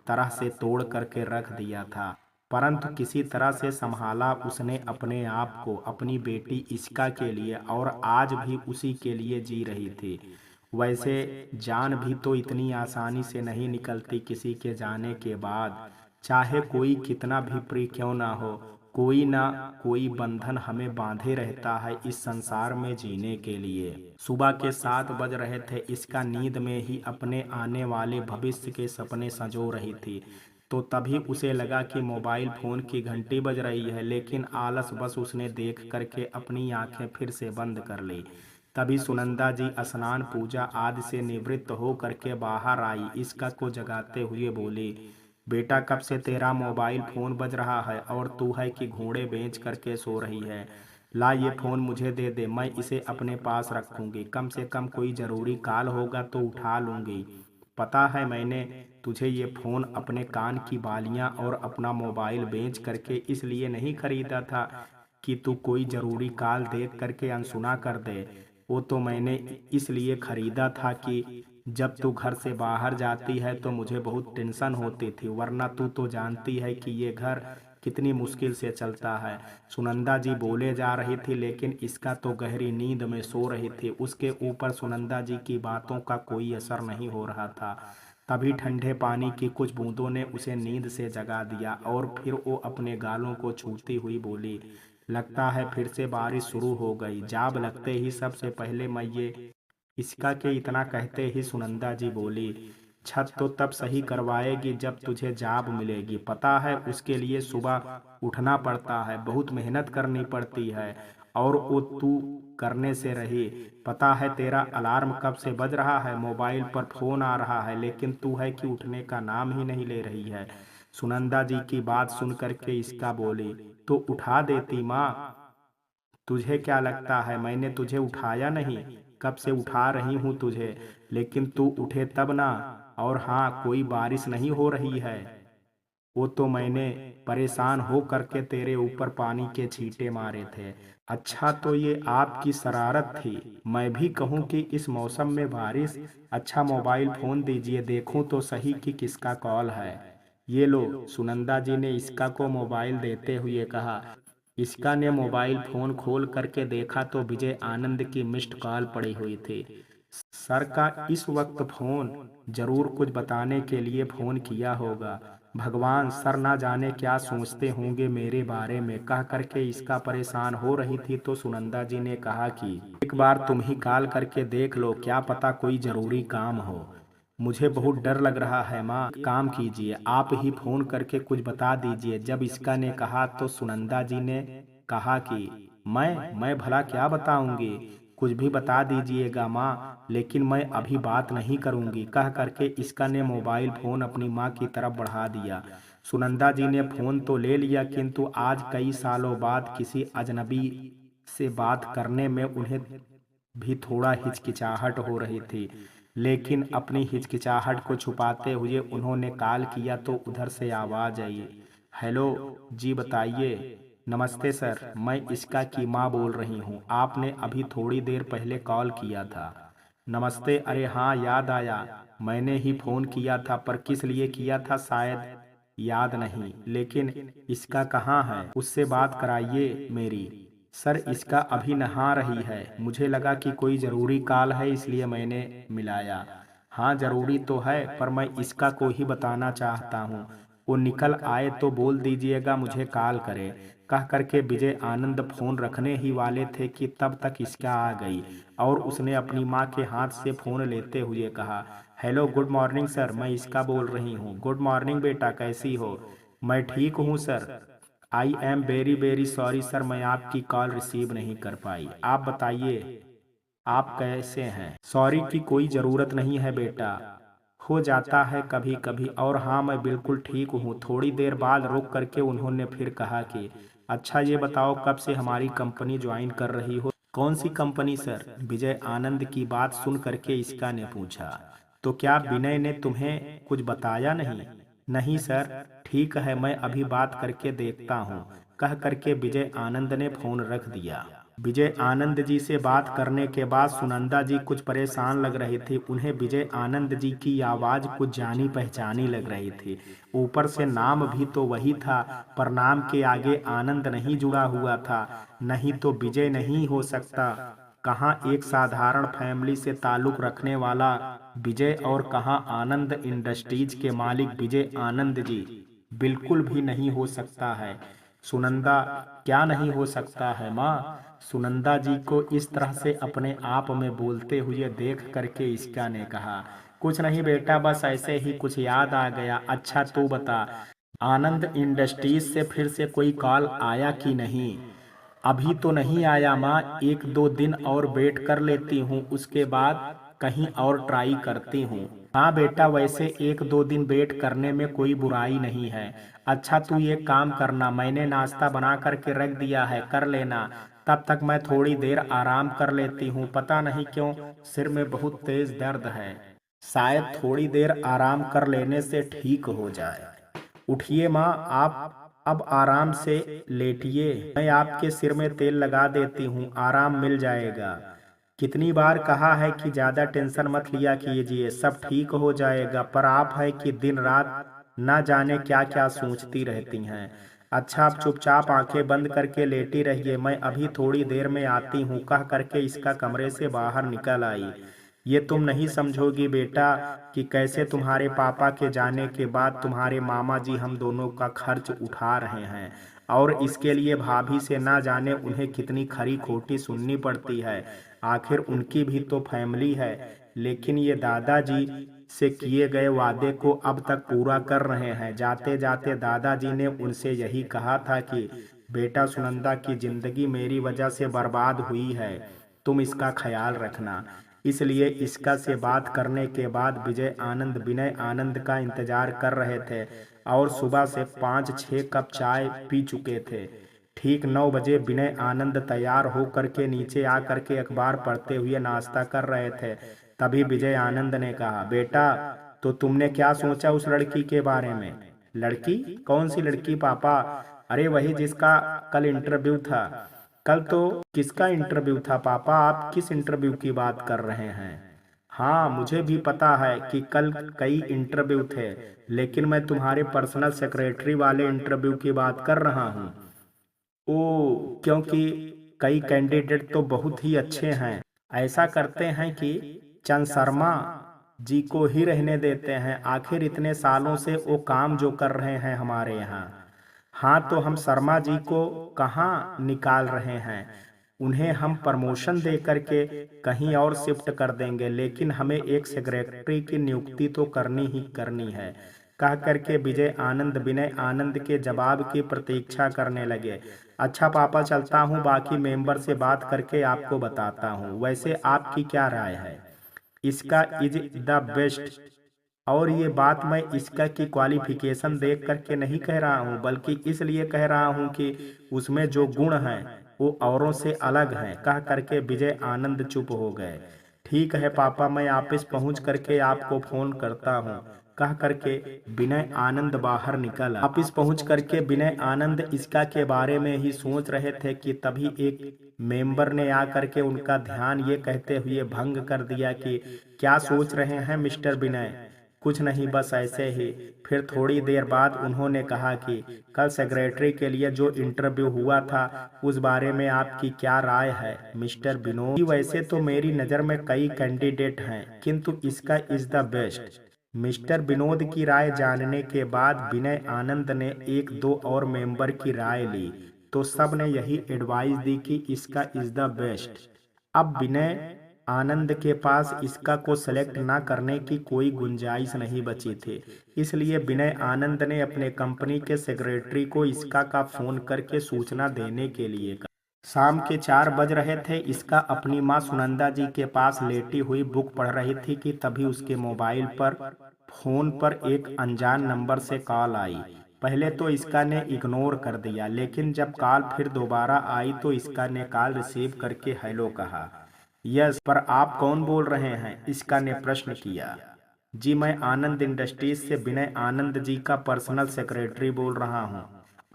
तरह से तोड़ करके रख दिया था। परंतु किसी तरह से संभाला उसने अपने आप को, अपनी बेटी इश्का के लिए, और आज भी उसी के लिए जी रही थी। वैसे जान भी तो इतनी आसानी से नहीं निकलती किसी के जाने के बाद, चाहे कोई कितना भी प्रिय क्यों ना हो। कोई ना कोई बंधन हमें बांधे रहता है इस संसार में जीने के लिए। सुबह के 7 बज रहे थे। इसका नींद में ही अपने आने वाले भविष्य के सपने संजो रही थी, तो तभी उसे लगा कि मोबाइल फोन की घंटी बज रही है, लेकिन आलस बस उसने देख करके अपनी आंखें फिर से बंद कर ली। तभी सुनंदा जी स्नान पूजा आदि से निवृत्त हो करके बाहर आई। इसका को जगाते हुए बोली, बेटा कब से तेरा मोबाइल फोन बज रहा है और तू है कि घोड़े बेच करके सो रही है। ला ये फोन मुझे दे दे, मैं इसे अपने पास रखूंगी, कम से कम कोई जरूरी कॉल होगा तो उठा लूंगी। पता है मैंने तुझे ये फोन अपने कान की बालियां और अपना मोबाइल बेच करके इसलिए नहीं खरीदा था कि तू कोई जरूरी कॉल देख करके अनसुना कर दे। वो तो मैंने इसलिए खरीदा था कि जब तू घर से बाहर जाती है तो मुझे बहुत टेंशन होती थी, वरना तू तो जानती है कि ये घर कितनी मुश्किल से चलता है। सुनंदा जी बोले जा रही थी, लेकिन इसका तो गहरी नींद में सो रही थी। उसके ऊपर सुनंदा जी की बातों का कोई असर नहीं हो रहा था। तभी ठंडे पानी की कुछ बूंदों ने उसे नींद से जगा दिया और फिर वो अपने गालों को छूती हुई बोली, लगता है फिर से बारिश शुरू हो गई। जाब लगते ही सबसे पहले मैं ये इसका के इतना कहते ही सुनंदा जी बोली, छत तो तब सही करवाएगी जब तुझे जाब मिलेगी। पता है उसके लिए सुबह उठना पड़ता है, बहुत मेहनत करनी पड़ती है, और वो तू करने से रही। पता है तेरा अलार्म कब से बज रहा है, मोबाइल पर फोन आ रहा है, लेकिन तू है कि उठने का नाम ही नहीं ले रही है। सुनंदा जी की बात सुन करके इसका बोली, तो उठा देती माँ, तुझे क्या लगता है मैंने तुझे उठाया नहीं, कब से उठा रही हूँ तुझे, लेकिन तू उठे तब ना। और हाँ, कोई बारिश नहीं हो रही है, वो तो मैंने परेशान हो करके तेरे ऊपर पानी के छींटे मारे थे। अच्छा, तो ये आपकी शरारत थी। मैं भी कहूँ कि इस मौसम में बारिश, अच्छा मोबाइल फोन दीजिए, देखूं तो सही कि किसका कॉल है। ये लो, सुनंदा जी ने इसका को मोबाइल देते हुए कहा। इसका ने मोबाइल फोन खोल करके देखा तो विजय आनंद की मिस्ड कॉल पड़ी हुई थी। सर का इस वक्त फोन, जरूर कुछ बताने के लिए फोन किया होगा। भगवान, सर ना जाने क्या सोचते होंगे मेरे बारे में, कह करके इसका परेशान हो रही थी। तो सुनंदा जी ने कहा कि एक बार तुम ही कॉल करके देख लो, क्या पता कोई जरूरी काम हो। मुझे बहुत डर लग रहा है माँ, काम कीजिए, आप ही फोन करके कुछ बता दीजिए। जब इसका ने कहा तो सुनंदा जी ने कहा कि मैं भला क्या बताऊंगी, कुछ भी बता दीजिएगा माँ, लेकिन मैं अभी बात नहीं करूंगी, कह करके इसका ने मोबाइल फोन अपनी माँ की तरफ बढ़ा दिया। सुनंदा जी ने फोन तो ले लिया, किंतु आज कई सालों बाद किसी अजनबी से बात करने में उन्हें भी थोड़ा हिचकिचाहट हो रही थी। लेकिन अपनी हिचकिचाहट को छुपाते हुए उन्होंने कॉल किया तो उधर से आवाज आई, हेलो जी बताइए। नमस्ते सर, मैं इसका की माँ बोल रही हूँ, आपने अभी थोड़ी देर पहले कॉल किया था। नमस्ते, अरे हाँ याद आया, मैंने ही फोन किया था, पर किस लिए किया था शायद याद नहीं, लेकिन इसका कहाँ है, उससे बात कराइए मेरी। सर इसका अभी नहा रही है, मुझे लगा कि कोई ज़रूरी कॉल है इसलिए मैंने मिलाया। हाँ ज़रूरी तो है, पर मैं इसका को ही बताना चाहता हूँ, वो निकल आए तो बोल दीजिएगा मुझे कॉल करे। कह करके विजय आनंद फोन रखने ही वाले थे कि तब तक इसका आ गई और उसने अपनी माँ के हाथ से फोन लेते हुए कहा, हेलो, गुड मॉर्निंग सर, मैं इसका बोल रही हूँ। गुड मॉर्निंग बेटा, कैसी हो? मैं ठीक हूँ sir. I am very very sorry sir, मैं आपकी कॉल रिसीव नहीं कर पाई। आप बताइए, आप कैसे हैं? सॉरी की कोई ज़रूरत नहीं है बेटा, हो जाता है कभी कभी। और हाँ, मैं बिल्कुल ठीक हूँ। थोड़ी देर बाद रुक करके उन्होंने फिर कहा कि अच्छा ये बताओ, कब से हमारी कंपनी ज्वाइन कर रही हो? कौन सी कंपनी सर? विजय आनंद की बात सुन करके इसका ने पूछा। तो क्या विनय ने तुम्हें कुछ बताया नहीं? नहीं सर। ठीक है, मैं अभी बात करके देखता हूँ, कह करके विजय आनंद ने फोन रख दिया। विजय आनंद जी से बात करने के बाद सुनंदा जी कुछ परेशान लग रही थी। उन्हें विजय आनंद जी की आवाज़ कुछ जानी पहचानी लग रही थी। ऊपर से नाम भी तो वही था, पर नाम के आगे आनंद नहीं जुड़ा हुआ था। नहीं तो विजय नहीं हो सकता। कहाँ एक साधारण फैमिली से ताल्लुक रखने वाला विजय, और कहाँ आनंद इंडस्ट्रीज के मालिक विजय आनंद जी। बिल्कुल भी नहीं हो सकता है। सुनंदा, क्या नहीं हो सकता है माँ? सुनंदा जी को इस तरह से अपने आप में बोलते हुए देख करके इसका ने कहा, कुछ नहीं बेटा, बस ऐसे ही कुछ याद आ गया। अच्छा तू बता, आनंद इंडस्ट्रीज से फिर से कोई कॉल आया कि नहीं? अभी तो नहीं आया माँ, एक दो दिन और वेट कर लेती हूँ, उसके बाद कहीं और ट्राई करती हूँ। हाँ बेटा, वैसे एक दो दिन वेट करने में कोई बुराई नहीं है। अच्छा तू ये काम करना, मैंने नाश्ता बना करके रख दिया है, कर लेना। तब तक मैं थोड़ी देर आराम कर लेती हूँ। पता नहीं क्यों सिर में बहुत तेज दर्द है, शायद थोड़ी देर आराम कर लेने से ठीक हो जाए। उठिए माँ, आप अब आराम से लेटिए, मैं आपके सिर में तेल लगा देती हूँ, आराम मिल जाएगा। कितनी बार कहा है कि ज्यादा टेंशन मत लिया कीजिए, सब ठीक हो जाएगा। पर आप है कि दिन रात ना जाने क्या क्या सोचती रहती हैं। अच्छा, आप चुपचाप आंखें बंद करके लेटी रहिए, मैं अभी थोड़ी देर में आती हूँ, कह करके इसका कमरे से बाहर निकल आई। ये तुम नहीं समझोगी बेटा कि कैसे तुम्हारे पापा के जाने के बाद तुम्हारे मामा जी हम दोनों का खर्च उठा रहे हैं, और इसके लिए भाभी से ना जाने उन्हें कितनी खरी खोटी सुननी पड़ती है। आखिर उनकी भी तो फैमिली है। लेकिन ये दादाजी से किए गए वादे को अब तक पूरा कर रहे हैं। जाते जाते दादाजी ने उनसे यही कहा था कि बेटा, सुनंदा की जिंदगी मेरी वजह से बर्बाद हुई है, तुम इसका ख्याल रखना। इसलिए इसका से बात करने के बाद विजय आनंद विनय आनंद का इंतजार कर रहे थे, और सुबह से 5-6 कप चाय पी चुके थे। ठीक 9 बजे विनय आनंद तैयार हो करके नीचे आ करके अखबार पढ़ते हुए नाश्ता कर रहे थे। तभी विजय आनंद ने कहा, बेटा, तो तुमने क्या सोचा उस लड़की के बारे में? लड़की? कौन सी लड़की पापा? अरे वही जिसका कल इंटरव्यू था। कल तो किसका इंटरव्यू था पापा? आप किस इंटरव्यू की बात कर रहे हैं? हाँ, मुझे भी पता है कि कल कई इंटरव्यू थे, लेकिन मैं तुम्हारे पर्सनल सेक्रेटरी वाले इंटरव्यू की बात कर रहा हूँ। ओ, क्योंकि कई कैंडिडेट तो बहुत ही अच्छे हैं। ऐसा करते हैं कि चंद शर्मा जी को ही रहने देते हैं, आखिर इतने सालों से वो काम जो कर रहे हैं हमारे यहाँ। हाँ, तो हम शर्मा जी को कहाँ निकाल रहे हैं, उन्हें हम प्रमोशन दे करके कहीं और शिफ्ट कर देंगे, लेकिन हमें एक सेक्रेटरी की नियुक्ति तो करनी ही करनी है। कह करके विजय आनंद विनय आनंद के जवाब की प्रतीक्षा करने लगे। अच्छा पापा, चलता हूँ, बाकी मेंबर से बात करके आपको बताता हूँ। वैसे आपकी क्या राय है? इसका इज द बेस्ट। और ये बात मैं इसका की क्वालिफिकेशन देख करके नहीं कह रहा हूँ, बल्कि इसलिए कह रहा हूँ कि उसमें जो गुण हैं वो औरों से अलग हैं। कह करके विजय आनंद चुप हो गए। ठीक है पापा, मैं ऑफिस पहुँच करके आपको फोन करता हूँ, कह करके विनय आनंद बाहर निकल आए। ऑफिस पहुँच करके विनय आनंद इसका के बारे में ही सोच रहे थे कि तभी एक मेंबर ने आकर के उनका ध्यान ये कहते हुए भंग कर दिया कि क्या सोच रहे हैं मिस्टर विनय? कुछ नहीं, बस ऐसे ही। फिर थोड़ी देर बाद उन्होंने कहा कि कल सेक्रेटरी के लिए जो इंटरव्यू हुआ था उस बारे में आपकी क्या राय है मिस्टर विनोद जी? वैसे तो मेरी नज़र में कई कैंडिडेट हैं, किंतु इसका is the best. Mister Vinod की राय जानने के बाद विनय आनंद ने एक दो और मेंबर की राय ली, तो सब ने यही एडवाइस दी कि इसका इज द बेस्ट। अब विनय आनंद के पास इसका को सेलेक्ट ना करने की कोई गुंजाइश नहीं बची थी। इसलिए विनय आनंद ने अपने कंपनी के सेक्रेटरी को इसका का फोन करके सूचना देने के लिए कहा। शाम के 4 बज रहे थे। इसका अपनी माँ सुनंदा जी के पास लेटी हुई बुक पढ़ रही थी कि तभी उसके मोबाइल पर फोन पर एक अनजान नंबर से कॉल आई। पहले तो इसका ने इग्नोर कर दिया, लेकिन जब कॉल फिर दोबारा आई तो इसका ने कॉल रिसीव करके हेलो कहा। यस, पर आप कौन बोल रहे हैं? इसका ने प्रश्न किया। जी, मैं आनंद इंडस्ट्रीज से विनय आनंद जी का पर्सनल सेक्रेटरी बोल रहा हूँ।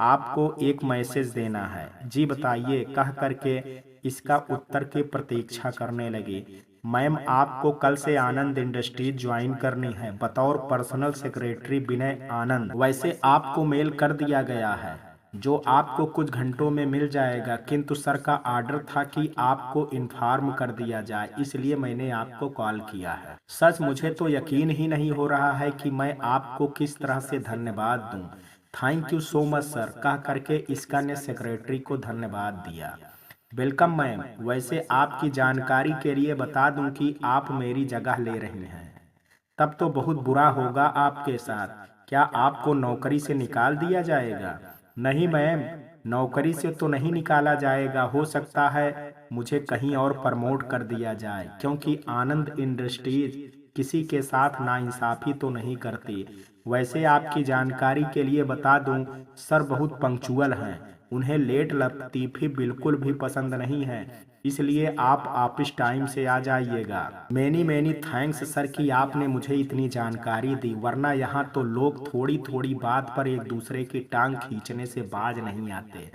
आपको एक मैसेज देना है। जी बताइए, कह करके इसका उत्तर की प्रतीक्षा करने लगी। मैम, आपको कल से आनंद इंडस्ट्रीज ज्वाइन करनी है बतौर पर्सनल सेक्रेटरी विनय आनंद। वैसे आपको मेल कर दिया गया है जो आपको कुछ घंटों में मिल जाएगा, किंतु सर का आर्डर था कि आपको इन्फॉर्म कर दिया जाए, इसलिए मैंने आपको कॉल किया है। सच मुझे तो यकीन ही नहीं हो रहा है कि मैं आपको किस तरह से धन्यवाद दूं। Thank you so much sir, कह करके इसका ने सेक्रेटरी को धन्यवाद दिया। वेलकम मैम, वैसे आपकी जानकारी के लिए बता दूं कि आप मेरी जगह ले रही हैं। तब तो बहुत बुरा होगा आपके साथ। क्या आपको नौकरी से निकाल दिया जाएगा? नहीं मैम, नौकरी से तो नहीं निकाला जाएगा। हो सकता है मुझे कहीं और प्रमोट कर दिया जाए, क्योंकि आनंद इंडस्ट्रीज किसी के साथ नाइंसाफी तो नहीं करती। वैसे आपकी जानकारी के लिए बता दूं, सर बहुत पंक्चुअल हैं। उन्हें लेट लतीफ़ी बिल्कुल भी पसंद नहीं है, इसलिए आप ऑफिस टाइम से आ जाइएगा। मैनी मैनी थैंक्स सर कि आपने मुझे इतनी जानकारी दी, वरना यहाँ तो लोग थोड़ी थोड़ी बात पर एक दूसरे की टांग खींचने से बाज नहीं आते।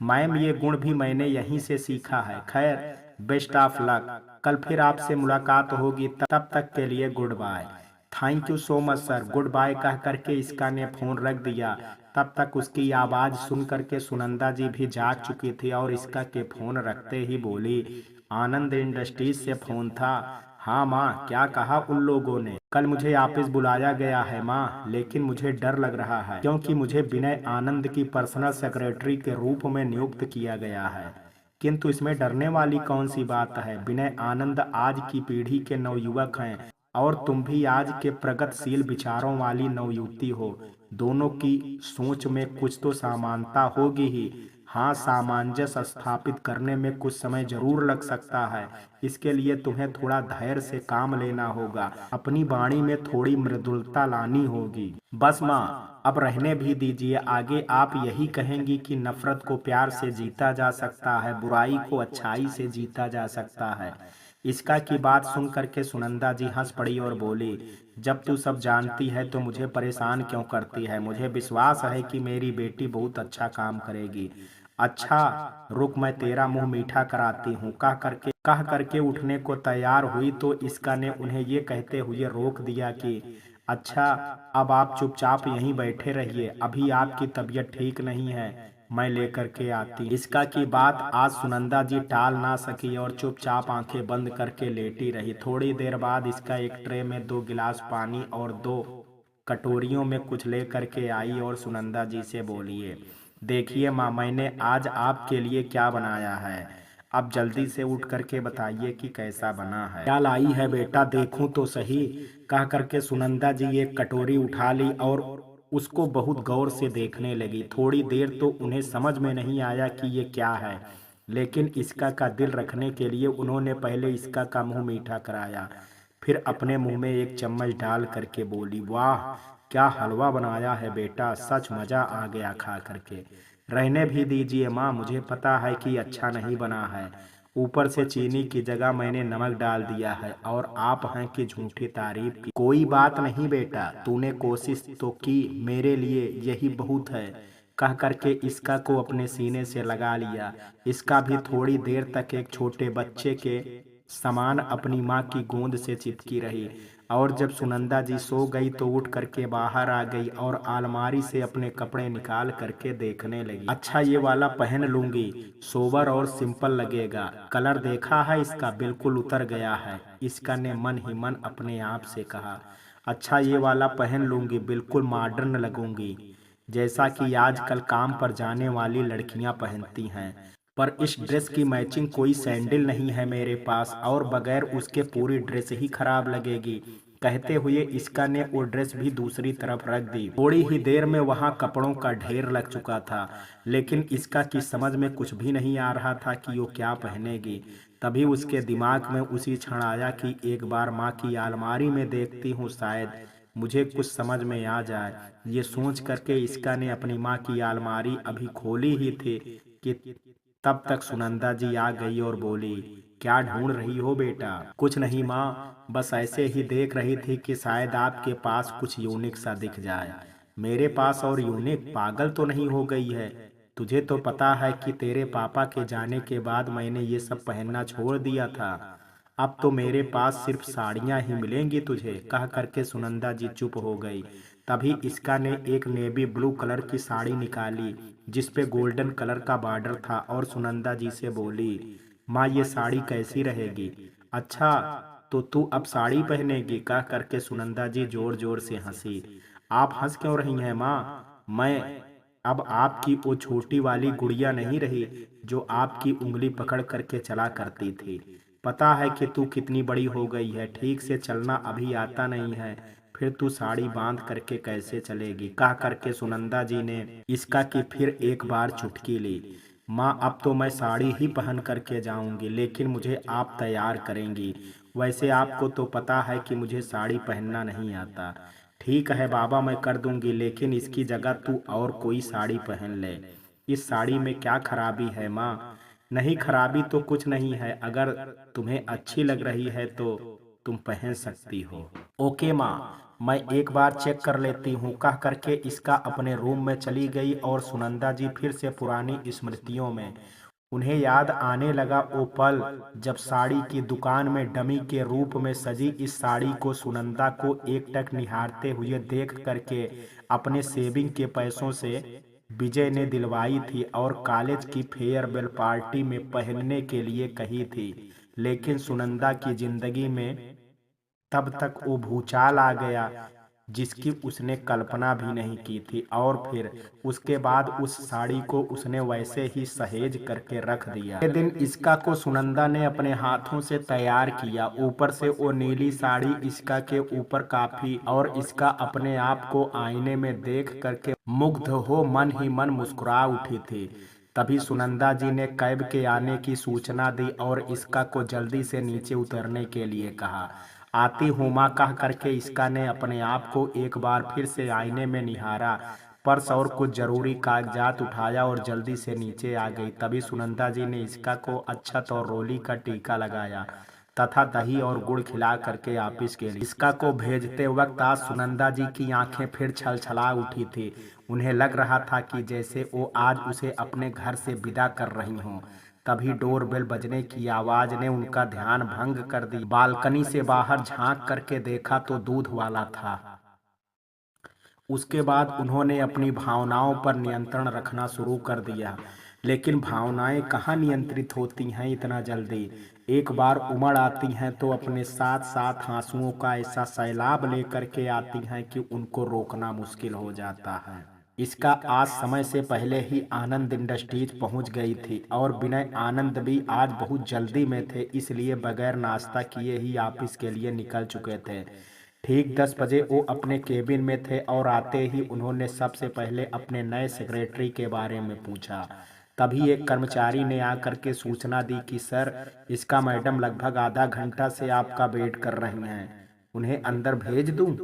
मैम, ये गुण भी मैंने यहीं से सीखा है। खैर, बेस्ट ऑफ लक। कल फिर आपसे मुलाकात होगी, तब तक के लिए goodbye. Thank you so much sir, goodbye कह करके इसका ने फोन रख दिया। तब तक उसकी आवाज सुन करके सुनंदा जी भी जाग चुकी थी और इसका के फोन रखते ही बोली, आनंद इंडस्ट्रीज से फोन था? हाँ माँ, क्या कहा उन लोगों ने? कल मुझे ऑफिस बुलाया गया है माँ, लेकिन मुझे डर लग रहा है क्योंकि मुझे विनय आनंद की पर्सनल सेक्रेटरी के रूप में नियुक्त किया गया है। किंतु इसमें डरने वाली कौन सी बात है? विनय आनंद आज की पीढ़ी के नवयुवक हैं और तुम भी आज के प्रगतिशील विचारों वाली नवयुवती हो। दोनों की सोच में कुछ तो समानता होगी ही। हाँ, सामंजस्य स्थापित करने में कुछ समय जरूर लग सकता है। इसके लिए तुम्हें थोड़ा धैर्य से काम लेना होगा, अपनी वाणी में थोड़ी मृदुलता लानी होगी। बस माँ, अब रहने भी दीजिए। आगे आप यही कहेंगी कि नफरत को प्यार से जीता जा सकता है, बुराई को अच्छाई से जीता जा सकता है। इसका की बात सुन करके सुनंदा जी हंस पड़ी और बोली, जब तू सब जानती है तो मुझे परेशान क्यों करती है? मुझे विश्वास है कि मेरी बेटी बहुत अच्छा काम करेगी। अच्छा, रुक, मैं तेरा मुंह मीठा कराती हूँ। कह करके उठने को तैयार हुई तो इसका ने उन्हें ये कहते हुए रोक दिया कि अच्छा, अब आप चुपचाप यहीं बैठे रहिए, अभी आपकी तबीयत ठीक नहीं है, मैं लेकर के आती। इसका की बात आज सुनंदा जी टाल ना सकी और चुपचाप आंखें बंद करके लेटी रही। थोड़ी देर बाद इसका एक ट्रे में 2 गिलास पानी और 2 कटोरियों में कुछ ले करके आई और सुनंदा जी से बोलिए, देखिए माँ, मैंने आज आपके लिए क्या बनाया है। अब जल्दी से उठ करके बताइए कि कैसा बना है। क्या लाई है बेटा, देखूं तो सही। कह करके सुनंदा जी एक कटोरी उठा ली और उसको बहुत गौर से देखने लगी। थोड़ी देर तो उन्हें समझ में नहीं आया कि ये क्या है, लेकिन इसका का दिल रखने के लिए उन्होंने पहले इसका का मुंह मीठा कराया, फिर अपने मुंह में एक चम्मच डाल करके बोली, वाह, क्या हलवा बनाया है बेटा, सच मजा आ गया खा करके। रहने भी दीजिए माँ, मुझे पता है कि अच्छा नहीं बना है, ऊपर से चीनी की जगह मैंने नमक डाल दिया है और आप हैं कि झूठी तारीफ की। कोई बात नहीं बेटा, तूने कोशिश तो की, मेरे लिए यही बहुत है। कह करके इसका को अपने सीने से लगा लिया। इसका भी थोड़ी देर तक एक छोटे बच्चे के समान अपनी माँ की गोद से चिपकी रही और जब सुनंदा जी सो गई तो उठ करके बाहर आ गई और अलमारी से अपने कपड़े निकाल करके देखने लगी। अच्छा, ये वाला पहन लूंगी, सोबर और सिंपल लगेगा। कलर देखा है इसका, बिल्कुल उतर गया है। इसका ने मन ही मन अपने आप से कहा। अच्छा, ये वाला पहन लूंगी, बिल्कुल मॉडर्न लगूंगी, जैसा कि आजकल काम पर जाने वाली लड़कियां पहनती हैं। पर इस ड्रेस की मैचिंग कोई सैंडल नहीं है मेरे पास और बगैर उसके पूरी ड्रेस ही खराब लगेगी। कहते हुए इसका ने वो ड्रेस भी दूसरी तरफ रख दी। थोड़ी ही देर में वहां कपड़ों का ढेर लग चुका था, लेकिन इसका की समझ में कुछ भी नहीं आ रहा था कि वो क्या पहनेगी। तभी उसके दिमाग में उसी क्षण आया कि एक बार माँ की अलमारी में देखती हूँ, शायद मुझे कुछ समझ में आ जाए। ये सोच करके इसका ने अपनी माँ की अलमारी अभी खोली ही थी कि तब तक सुनंदा जी आ गई और बोली, क्या ढूंढ रही हो बेटा? कुछ नहीं माँ, बस ऐसे ही देख रही थी कि शायद आपके पास कुछ यूनिक सा दिख जाए। मेरे पास और यूनिक? पागल तो नहीं हो गई है? तुझे तो पता है कि तेरे पापा के जाने के बाद मैंने ये सब पहनना छोड़ दिया था। अब तो मेरे पास सिर्फ साड़ियाँ ही मिलेंगी तुझे। कह करके सुनंदा जी चुप हो गई। तभी इसका ने एक नेवी ब्लू कलर की साड़ी निकाली जिस पे गोल्डन कलर का बॉर्डर था और सुनंदा जी से बोली, माँ ये साड़ी कैसी रहेगी? अच्छा, तो तू अब साड़ी पहनेगी? कह करके सुनंदा जी जोर जोर से हंसी। आप हंस क्यों रही हैं माँ? मैं अब आपकी वो छोटी वाली गुड़िया नहीं रही जो आपकी उंगली पकड़ करके चला करती थी। पता है कि तू कितनी बड़ी हो गई है, ठीक से चलना अभी आता नहीं है, फिर तू साड़ी बांध करके कैसे चलेगी? कह करके सुनंदा जी ने इसका की फिर एक बार चुटकी ली। माँ अब तो मैं साड़ी ही पहन करके जाऊंगी, लेकिन मुझे आप तैयार करेंगी। वैसे आपको तो पता है कि मुझे साड़ी पहनना नहीं आता। ठीक है बाबा, मैं कर दूंगी, लेकिन इसकी जगह तू और कोई साड़ी पहन ले। इस साड़ी में क्या खराबी है माँ? नहीं, खराबी तो कुछ नहीं है, अगर तुम्हें अच्छी लग रही है तो तुम पहन सकती हो। ओके माँ, मैं एक बार चेक कर लेती हूँ। कह करके इसका अपने रूम में चली गई और सुनंदा जी फिर से पुरानी स्मृतियों में। उन्हें याद आने लगा वो पल जब साड़ी की दुकान में डमी के रूप में सजी इस साड़ी को सुनंदा को एकटक निहारते हुए देख करके अपने सेविंग के पैसों से विजय ने दिलवाई थी और कॉलेज की फेयरवेल पार्टी में पहनने के लिए कही थी। लेकिन सुनंदा की जिंदगी में तब तक वो भूचाल आ गया जिसकी उसने कल्पना भी नहीं की थी, और फिर उसके बाद उस साड़ी को उसने वैसे ही सहेज करके रख दिया। अगले दिन इसका को सुनंदा ने अपने हाथों से तैयार किया। ऊपर से वो नीली साड़ी इसका के ऊपर काफी, और इसका अपने आप को आईने में देख करके मुग्ध हो मन ही मन मुस्कुरा उठी थी। तभी सुनंदा जी ने कैब के आने की सूचना दी और इसका को जल्दी से नीचे उतरने के लिए कहा। आती हूँ माँ, कह करके इसका ने अपने आप को एक बार फिर से आईने में निहारा, पर्स और कुछ जरूरी कागजात उठाया और जल्दी से नीचे आ गई। तभी सुनंदा जी ने इसका को अक्षत और रोली का टीका लगाया तथा दही और गुड़ खिला करके ऑफिस के लिए इसका को भेजते वक्त आज सुनंदा जी की आंखें फिर छलछला उठी थी। उन्हें लग रहा था कि जैसे वो आज उसे अपने घर से विदा कर रही हों। तभी डोरबेल बजने की आवाज ने उनका ध्यान भंग कर दी। बालकनी से बाहर झांक करके देखा तो दूध वाला था। उसके बाद उन्होंने अपनी भावनाओं पर नियंत्रण रखना शुरू कर दिया, लेकिन भावनाएं कहाँ नियंत्रित होती हैं इतना जल्दी। एक बार उमड़ आती हैं तो अपने साथ साथ आंसुओं का ऐसा सैलाब लेकर के आती हैं कि उनको रोकना मुश्किल हो जाता है। इसका आज समय से पहले ही आनंद इंडस्ट्रीज पहुंच गई थी और विनय आनंद भी आज बहुत जल्दी में थे, इसलिए बगैर नाश्ता किए ही ऑफिस के लिए निकल चुके थे। ठीक 10 बजे वो अपने केबिन में थे और आते ही उन्होंने सबसे पहले अपने नए सेक्रेटरी के बारे में पूछा। तभी एक कर्मचारी ने आकर के सूचना दी कि सर, इसका मैडम लगभग आधा घंटा से आपका वेट कर रही हैं, उन्हें अंदर भेज दूं?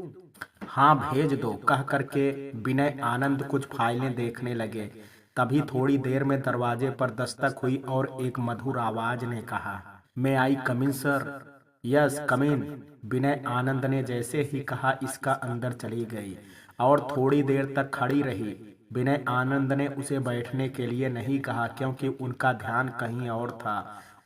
हाँ भेज दो, कह करके विनय आनंद कुछ फाइलें देखने लगे। तभी थोड़ी देर में दरवाजे पर दस्तक हुई और एक मधुर आवाज ने कहा, मे आई कम इन सर? यस कम इन। विनय आनंद ने जैसे ही कहा इसका अंदर चली गई और थोड़ी देर तक खड़ी रही। विनय आनंद ने उसे बैठने के लिए नहीं कहा क्योंकि उनका ध्यान कहीं और था।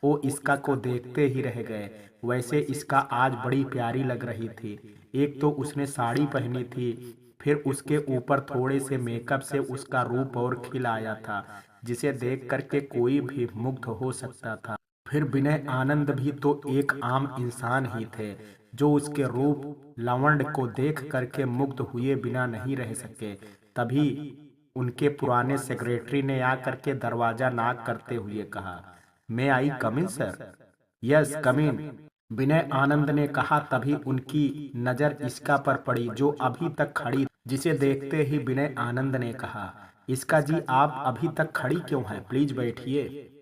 वो इसका को देखते ही रह गए। वैसे इसका आज बड़ी प्यारी लग रही थी। एक तो उसने साड़ी पहनी थी, फिर उसके ऊपर थोड़े से मेकअप से उसका रूप और खिल आया था जिसे देख करके कोई भी मुग्ध हो सकता था। फिर विनय आनंद भी तो एक आम इंसान ही थे जो उसके रूप लावण्य को देख करके मुग्ध हुए बिना नहीं रह सके। तभी उनके पुराने सेक्रेटरी ने आकर के दरवाजा नॉक करते हुए कहा, मैं आई कम इन सर? यस कम इन, विनय आनंद ने कहा। तभी उनकी नजर इसका पर पड़ी जो अभी तक खड़ी, जिसे देखते ही विनय आनंद ने कहा, इसका जी आप अभी तक खड़ी क्यों हैं? प्लीज बैठिए।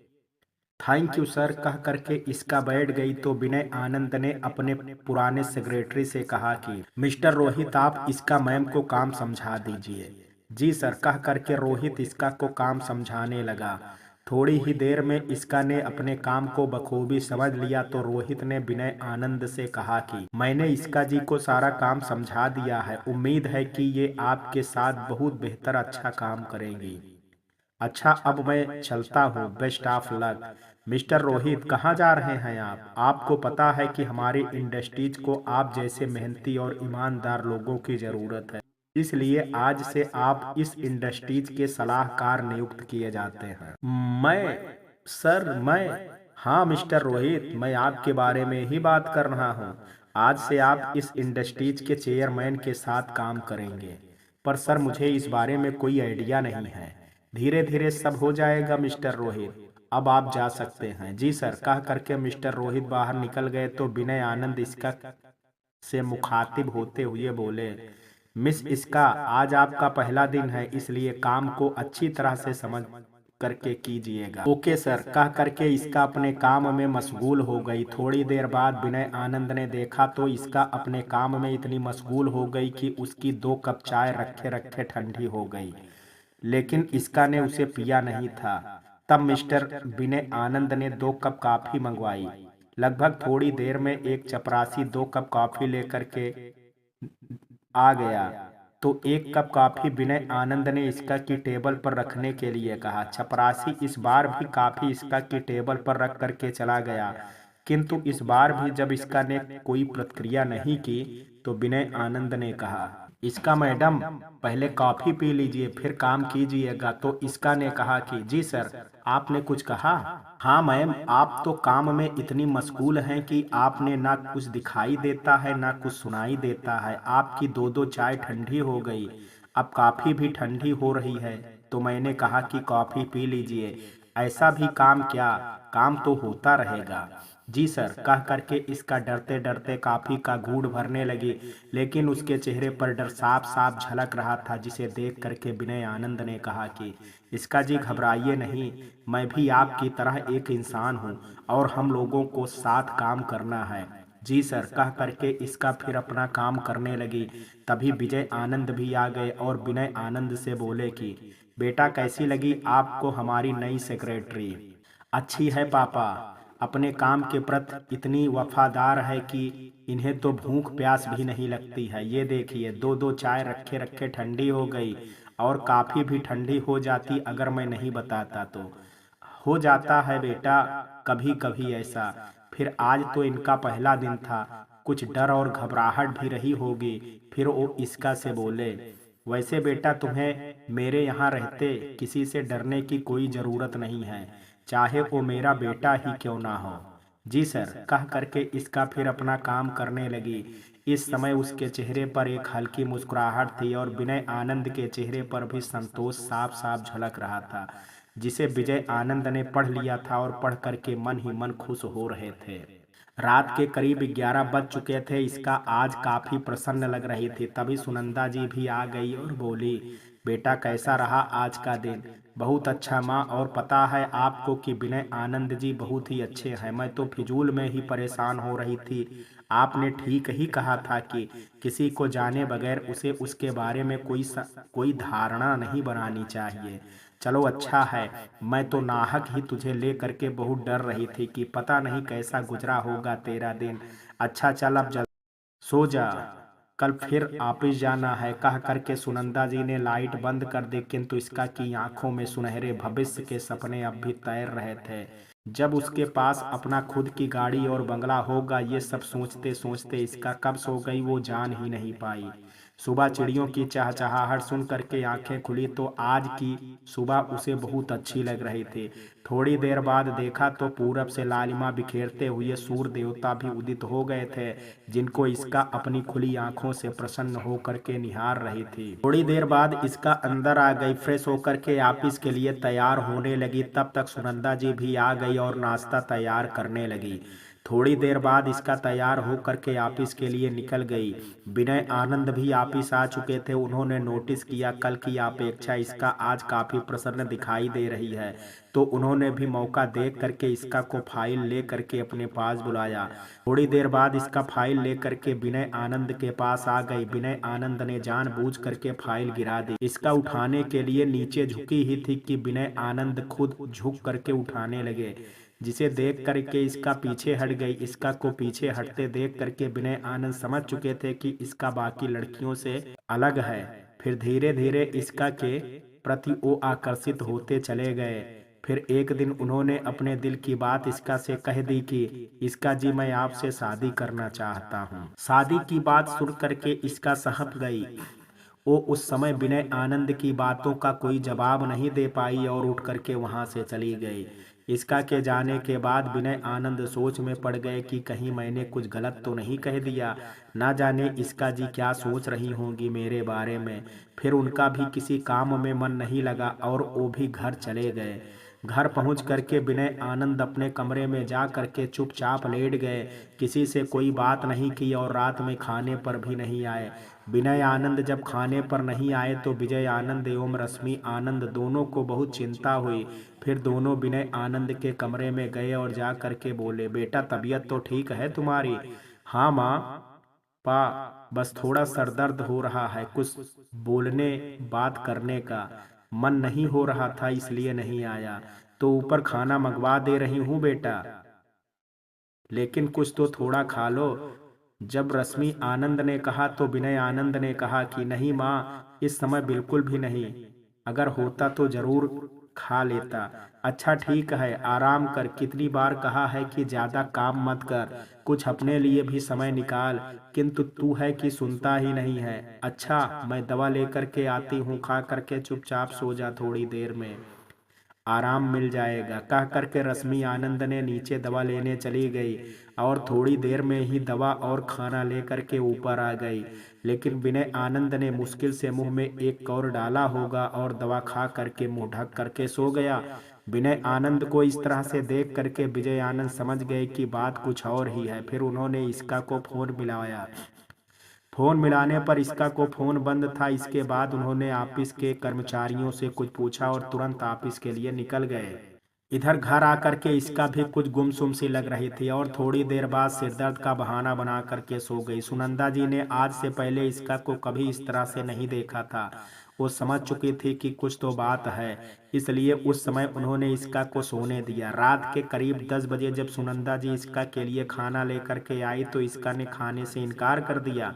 थैंक यू सर कह करके इसका बैठ गई तो विनय आनंद ने अपने पुराने सेक्रेटरी से कहा कि मिस्टर रोहित आप इसका मैम को काम समझा दीजिए। जी सर कह करके रोहित इसका को काम समझाने लगा। थोड़ी ही देर में इसका ने अपने काम को बखूबी समझ लिया तो रोहित ने विनय आनंद से कहा कि मैंने इसका जी को सारा काम समझा दिया है, उम्मीद है कि ये आपके साथ बहुत बेहतर अच्छा काम करेंगी। अच्छा अब मैं चलता हूँ, best of luck. Mister Rohit कहाँ जा रहे हैं आप? आपको पता है कि हमारी इंडस्ट्रीज को आप जैसे मेहनती और ईमानदार लोगों की ज़रूरत है, इसलिए आज से आप इस इंडस्ट्रीज के सलाहकार नियुक्त किए जाते हैं। मैं? सर मैं? हाँ मिस्टर रोहित, मैं आपके बारे में ही बात कर रहा हूँ। आज से आप इस इंडस्ट्रीज के चेयरमैन के साथ काम करेंगे। पर सर मुझे इस बारे में कोई आइडिया नहीं है। धीरे धीरे सब हो जाएगा मिस्टर रोहित, अब आप जा सकते हैं। जी सर कह करके मिस्टर रोहित बाहर निकल गए तो विनय आनंद इसका से मुखातिब होते हुए बोले, मिस इसका आज आपका पहला दिन है, इसलिए काम को अच्छी तरह से समझ करके कीजिएगा। ओके सर कह करके इसका अपने काम में मशगूल हो गई। थोड़ी देर बाद विनय आनंद ने देखा तो इसका अपने काम में इतनी मशगूल हो गई कि उसकी 2 कप चाय रखे रखे ठंडी हो गई, लेकिन इसका ने उसे पिया नहीं था। तब मिस्टर विनय आनंद ने 2 कप कॉफी मंगवाई। लगभग थोड़ी देर में एक चपरासी 2 कप कॉफी लेकर के आ गया तो 1 कप कॉफी विनय आनंद ने इसका की टेबल पर रखने के लिए कहा। चपरासी इस बार भी कॉफी इसका की टेबल पर रख करके चला गया, किंतु इस बार भी जब इसका ने कोई प्रतिक्रिया नहीं की तो विनय आनंद ने कहा, इसका मैडम पहले कॉफी पी लीजिए फिर काम कीजिएगा। तो इसका ने कहा कि जी सर आपने कुछ कहा? हाँ मैम, आप तो काम में इतनी मशगूल हैं कि आपने ना कुछ दिखाई देता है ना कुछ सुनाई देता है। आपकी 2 चाय ठंडी हो गई, अब कॉफी भी ठंडी हो रही है, तो मैंने कहा कि कॉफी पी लीजिए। ऐसा भी काम क्या, काम तो होता रहेगा। जी सर कह करके इसका डरते डरते कॉफी का घूंट भरने लगी, लेकिन उसके चेहरे पर डर साफ साफ झलक रहा था, जिसे देख करके विनय आनंद ने कहा कि इसका जी घबराइए नहीं, मैं भी आपकी तरह एक इंसान हूँ और हम लोगों को साथ काम करना है। जी सर कह करके इसका फिर अपना काम करने लगी। तभी विजय आनंद भी आ गए और विनय आनंद से बोले कि बेटा कैसी लगी आपको हमारी नई सेक्रेटरी? अच्छी है पापा, अपने काम के प्रति इतनी वफादार है कि इन्हें तो भूख प्यास भी नहीं लगती है। ये देखिए 2 चाय रखे रखे ठंडी हो गई और काफ़ी भी ठंडी हो जाती अगर मैं नहीं बताता तो। हो जाता है बेटा कभी कभी ऐसा। फिर आज तो इनका पहला दिन था, कुछ डर और घबराहट भी रही होगी। फिर वो इसका से बोले, वैसे बेटा तुम्हें मेरे यहाँ रहते किसी से डरने की कोई ज़रूरत नहीं है, चाहे वो मेरा बेटा ही क्यों ना हो। जी सर कह करके इसका फिर अपना काम करने लगी। इस समय उसके चेहरे पर एक हल्की मुस्कुराहट थी और विनय आनंद के चेहरे पर भी संतोष साफ साफ झलक रहा था, जिसे विजय आनंद ने पढ़ लिया था और पढ़ करके मन ही मन खुश हो रहे थे। रात के करीब 11 बज चुके थे। इसका आज काफी प्रसन्न लग रही थी। तभी सुनंदा जी भी आ गई और बोली, बेटा कैसा रहा आज का दिन? बहुत अच्छा माँ, और पता है आपको कि विनय आनंद जी बहुत ही अच्छे हैं। मैं तो फिजूल में ही परेशान हो रही थी। आपने ठीक ही कहा था कि किसी को जाने बगैर उसे उसके बारे में कोई धारणा नहीं बनानी चाहिए। चलो अच्छा है, मैं तो नाहक ही तुझे ले करके बहुत डर रही थी कि पता नहीं कैसा गुजरा होगा तेरा दिन। अच्छा चल अब जल्दी सो जा, कल फिर ऑफिस जाना है। कह करके सुनंदा जी ने लाइट बंद कर दी, किंतु इसका की आंखों में सुनहरे भविष्य के सपने अब भी तैर रहे थे। जब उसके पास अपना खुद की गाड़ी और बंगला होगा, ये सब सोचते सोचते इसका कब सो गई वो जान ही नहीं पाई। सुबह चिड़ियों की चहचहाहट सुन करके आंखें खुली तो आज की सुबह उसे बहुत अच्छी लग रही थी। थोड़ी देर बाद देखा तो पूरब से लालिमा बिखेरते हुए सूर्य देवता भी उदित हो गए थे, जिनको इसका अपनी खुली आंखों से प्रसन्न होकर के निहार रही थी। थोड़ी देर बाद इसका अंदर आ गई, फ्रेश होकर के ऑफिस के लिए तैयार होने लगी। तब तक सुनंदा जी भी आ गई और नाश्ता तैयार करने लगी। थोड़ी देर बाद इसका तैयार होकर के ऑफिस के लिए निकल गई। विनय आनंद भी ऑफिस आ चुके थे। उन्होंने नोटिस किया कल की अपेक्षा इसका आज काफी प्रसन्न दिखाई दे रही है, तो उन्होंने भी मौका देख करके इसका को फाइल ले करके अपने पास बुलाया। थोड़ी देर बाद इसका फाइल ले करके विनय आनंद के पास आ गई। विनय आनंद ने जानबूझ करके फाइल गिरा दी। इसका उठाने के लिए नीचे झुकी ही थी कि विनय आनंद खुद झुक करके उठाने लगे, जिसे देख करके इसका पीछे हट गई। इसका को पीछे हटते देख करके विनय आनंद समझ चुके थे कि इसका बाकी लड़कियों से अलग है। फिर धीरे धीरे इसका के प्रति वो आकर्षित होते चले गए। फिर एक दिन उन्होंने अपने दिल की बात इसका से कह दी कि इसका जी मैं आपसे शादी करना चाहता हूँ। शादी की बात सुन करके इसका सहम गई। वो उस समय विनय आनंद की बातों का कोई जवाब नहीं दे पाई और उठ करके वहां से चली गई। इसका के जाने के बाद विनय आनंद सोच में पड़ गए कि कहीं मैंने कुछ गलत तो नहीं कह दिया, ना जाने इसका जी क्या सोच रही होंगी मेरे बारे में। फिर उनका भी किसी काम में मन नहीं लगा और वो भी घर चले गए। घर पहुंच करके विनय आनंद अपने कमरे में जा करके चुपचाप लेट गए। किसी से कोई बात नहीं की और रात में खाने पर भी नहीं आए। विनय आनंद जब खाने पर नहीं आए तो विजय आनंद एवं रश्मि आनंद दोनों को बहुत चिंता हुई। फिर दोनों विनय आनंद के कमरे में गए और जा करके बोले, बेटा तबीयत तो ठीक है तुम्हारी? हाँ माँ पा, बस थोड़ा सर दर्द हो रहा है, कुछ बोलने बात करने का मन नहीं हो रहा था इसलिए नहीं आया। तो ऊपर खाना मंगवा दे रही हूँ बेटा, लेकिन कुछ तो थोड़ा खा लो। जब रश्मि आनंद ने कहा तो विनय आनंद ने कहा कि नहीं माँ, इस समय बिल्कुल भी नहीं, अगर होता तो जरूर खा लेता। अच्छा ठीक है, आराम कर। कितनी बार कहा है कि ज्यादा काम मत कर, कुछ अपने लिए भी समय निकाल, किंतु तू है कि सुनता ही नहीं है। अच्छा मैं दवा लेकर के आती हूँ, खा करके चुपचाप सो जा, थोड़ी देर में आराम मिल जाएगा। कह करके रश्मि आनंद ने नीचे दवा लेने चली गई और थोड़ी देर में ही दवा और खाना लेकर के ऊपर आ गई। लेकिन विनय आनंद ने मुश्किल से मुंह में एक कौर डाला होगा और दवा खा करके मुंह ढक करके सो गया। विनय आनंद को इस तरह से देख करके विजय आनंद समझ गए कि बात कुछ और ही है। फिर उन्होंने इसका को फोन मिलाया। फोन मिलाने पर इसका को फोन बंद था। इसके बाद उन्होंने ऑफिस के कर्मचारियों से कुछ पूछा और तुरंत ऑफिस के लिए निकल गए। इधर घर आकर के इसका भी कुछ गुमसुम सी लग रही थी और थोड़ी देर बाद सिरदर्द का बहाना बना करके सो गई। सुनंदा जी ने आज से पहले इसका को कभी इस तरह से नहीं देखा था। वो समझ चुकी थी कि कुछ तो बात है, इसलिए उस समय उन्होंने इसका को सोने दिया। रात के करीब 10 बजे जब सुनंदा जी इसका के लिए खाना लेकर के आई तो इसका ने खाने से इनकार कर दिया।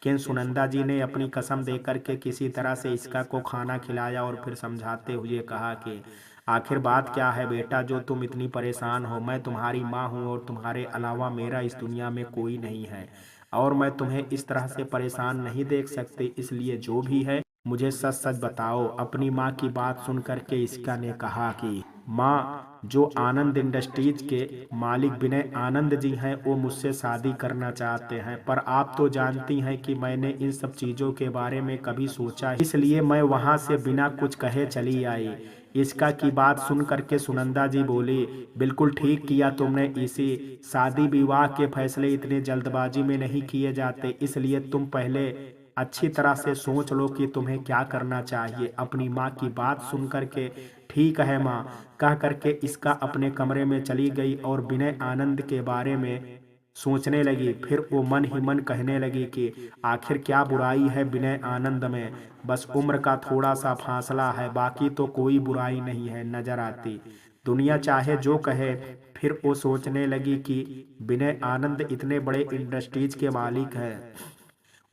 किन सुनंदा जी ने अपनी कसम देकर के किसी तरह से इसका को खाना खिलाया और फिर समझाते हुए कहा कि आखिर बात क्या है बेटा जो तुम इतनी परेशान हो? मैं तुम्हारी माँ हूँ और तुम्हारे अलावा मेरा इस दुनिया में कोई नहीं है और मैं तुम्हें इस तरह से परेशान नहीं देख सकती, इसलिए जो भी है मुझे सच सच बताओ। अपनी माँ की बात सुन करके इसका ने कहा कि माँ, जो आनंद इंडस्ट्रीज के मालिक विनय आनंद जी हैं वो मुझसे शादी करना चाहते हैं, पर आप तो जानती हैं कि मैंने इन सब चीज़ों के बारे में कभी सोचा ही, इसलिए मैं वहाँ से बिना कुछ कहे चली आई। इसका की बात सुन करके सुनंदा जी बोली, बिल्कुल ठीक किया तुमने इसी, शादी विवाह के फैसले इतने जल्दबाजी में नहीं किए जाते, इसलिए तुम पहले अच्छी तरह से सोच लो कि तुम्हें क्या करना चाहिए। अपनी माँ की बात सुन करके ठीक है माँ कह करके इसका अपने कमरे में चली गई और विनय आनंद के बारे में सोचने लगी। फिर वो मन ही मन कहने लगी कि आखिर क्या बुराई है विनय आनंद में, बस उम्र का थोड़ा सा फासला है, बाकी तो कोई बुराई नहीं है नजर आती, दुनिया चाहे जो कहे। फिर वो सोचने लगी कि विनय आनंद इतने बड़े इंडस्ट्रीज के मालिक हैं,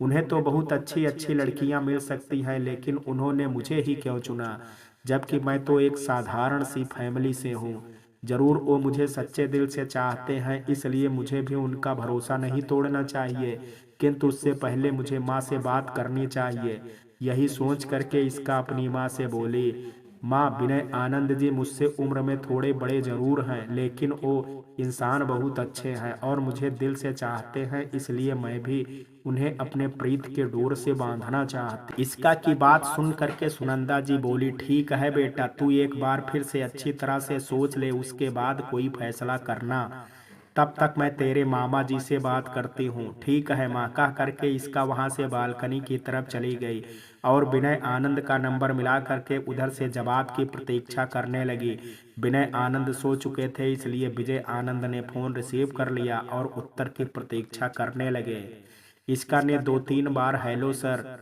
उन्हें तो बहुत अच्छी अच्छी लड़कियां मिल सकती हैं, लेकिन उन्होंने मुझे ही क्यों चुना, जबकि मैं तो एक साधारण सी फैमिली से हूँ। जरूर वो मुझे सच्चे दिल से चाहते हैं, इसलिए मुझे भी उनका भरोसा नहीं तोड़ना चाहिए। किंतु उससे पहले मुझे माँ से बात करनी चाहिए। यही सोच करके इसका अपनी माँ से बोली, माँ विनय आनंद जी मुझसे उम्र में थोड़े बड़े जरूर हैं, लेकिन वो इंसान बहुत अच्छे हैं और मुझे दिल से चाहते हैं, इसलिए मैं भी उन्हें अपने प्रीत के डोर से बांधना चाहती। इसका की बात सुन करके सुनंदा जी बोली, ठीक है बेटा, तू एक बार फिर से अच्छी तरह से सोच ले, उसके बाद कोई फैसला करना। तब तक मैं तेरे मामा जी से बात करती हूँ। ठीक है माँ, कह करके इसका वहां से बालकनी की तरफ चली गई और विनय आनंद का नंबर मिला करके उधर से जवाब की प्रतीक्षा करने लगी। विनय आनंद सो चुके थे, इसलिए विजय आनंद ने फोन रिसीव कर लिया और उत्तर की प्रतीक्षा करने लगे। इसका ने 2-3 बार hello sir,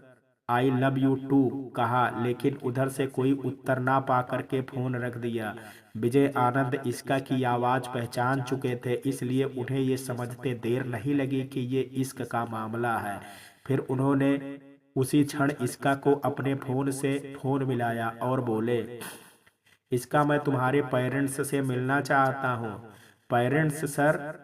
I love you too कहा, लेकिन उधर से कोई उत्तर ना पा करके फोन रख दिया। विजय आनंद इसका की आवाज पहचान चुके थे, इसलिए उन्हें ये समझते देर नहीं लगी कि ये इश्क का मामला है। फिर उन्होंने उसी क्षण इसका को अपने फोन से फोन मिलाया और बोले, इसका मैं तुम्हारे पेरेंट्स से मिलना चाहता हूँ। पेरेंट्स सर,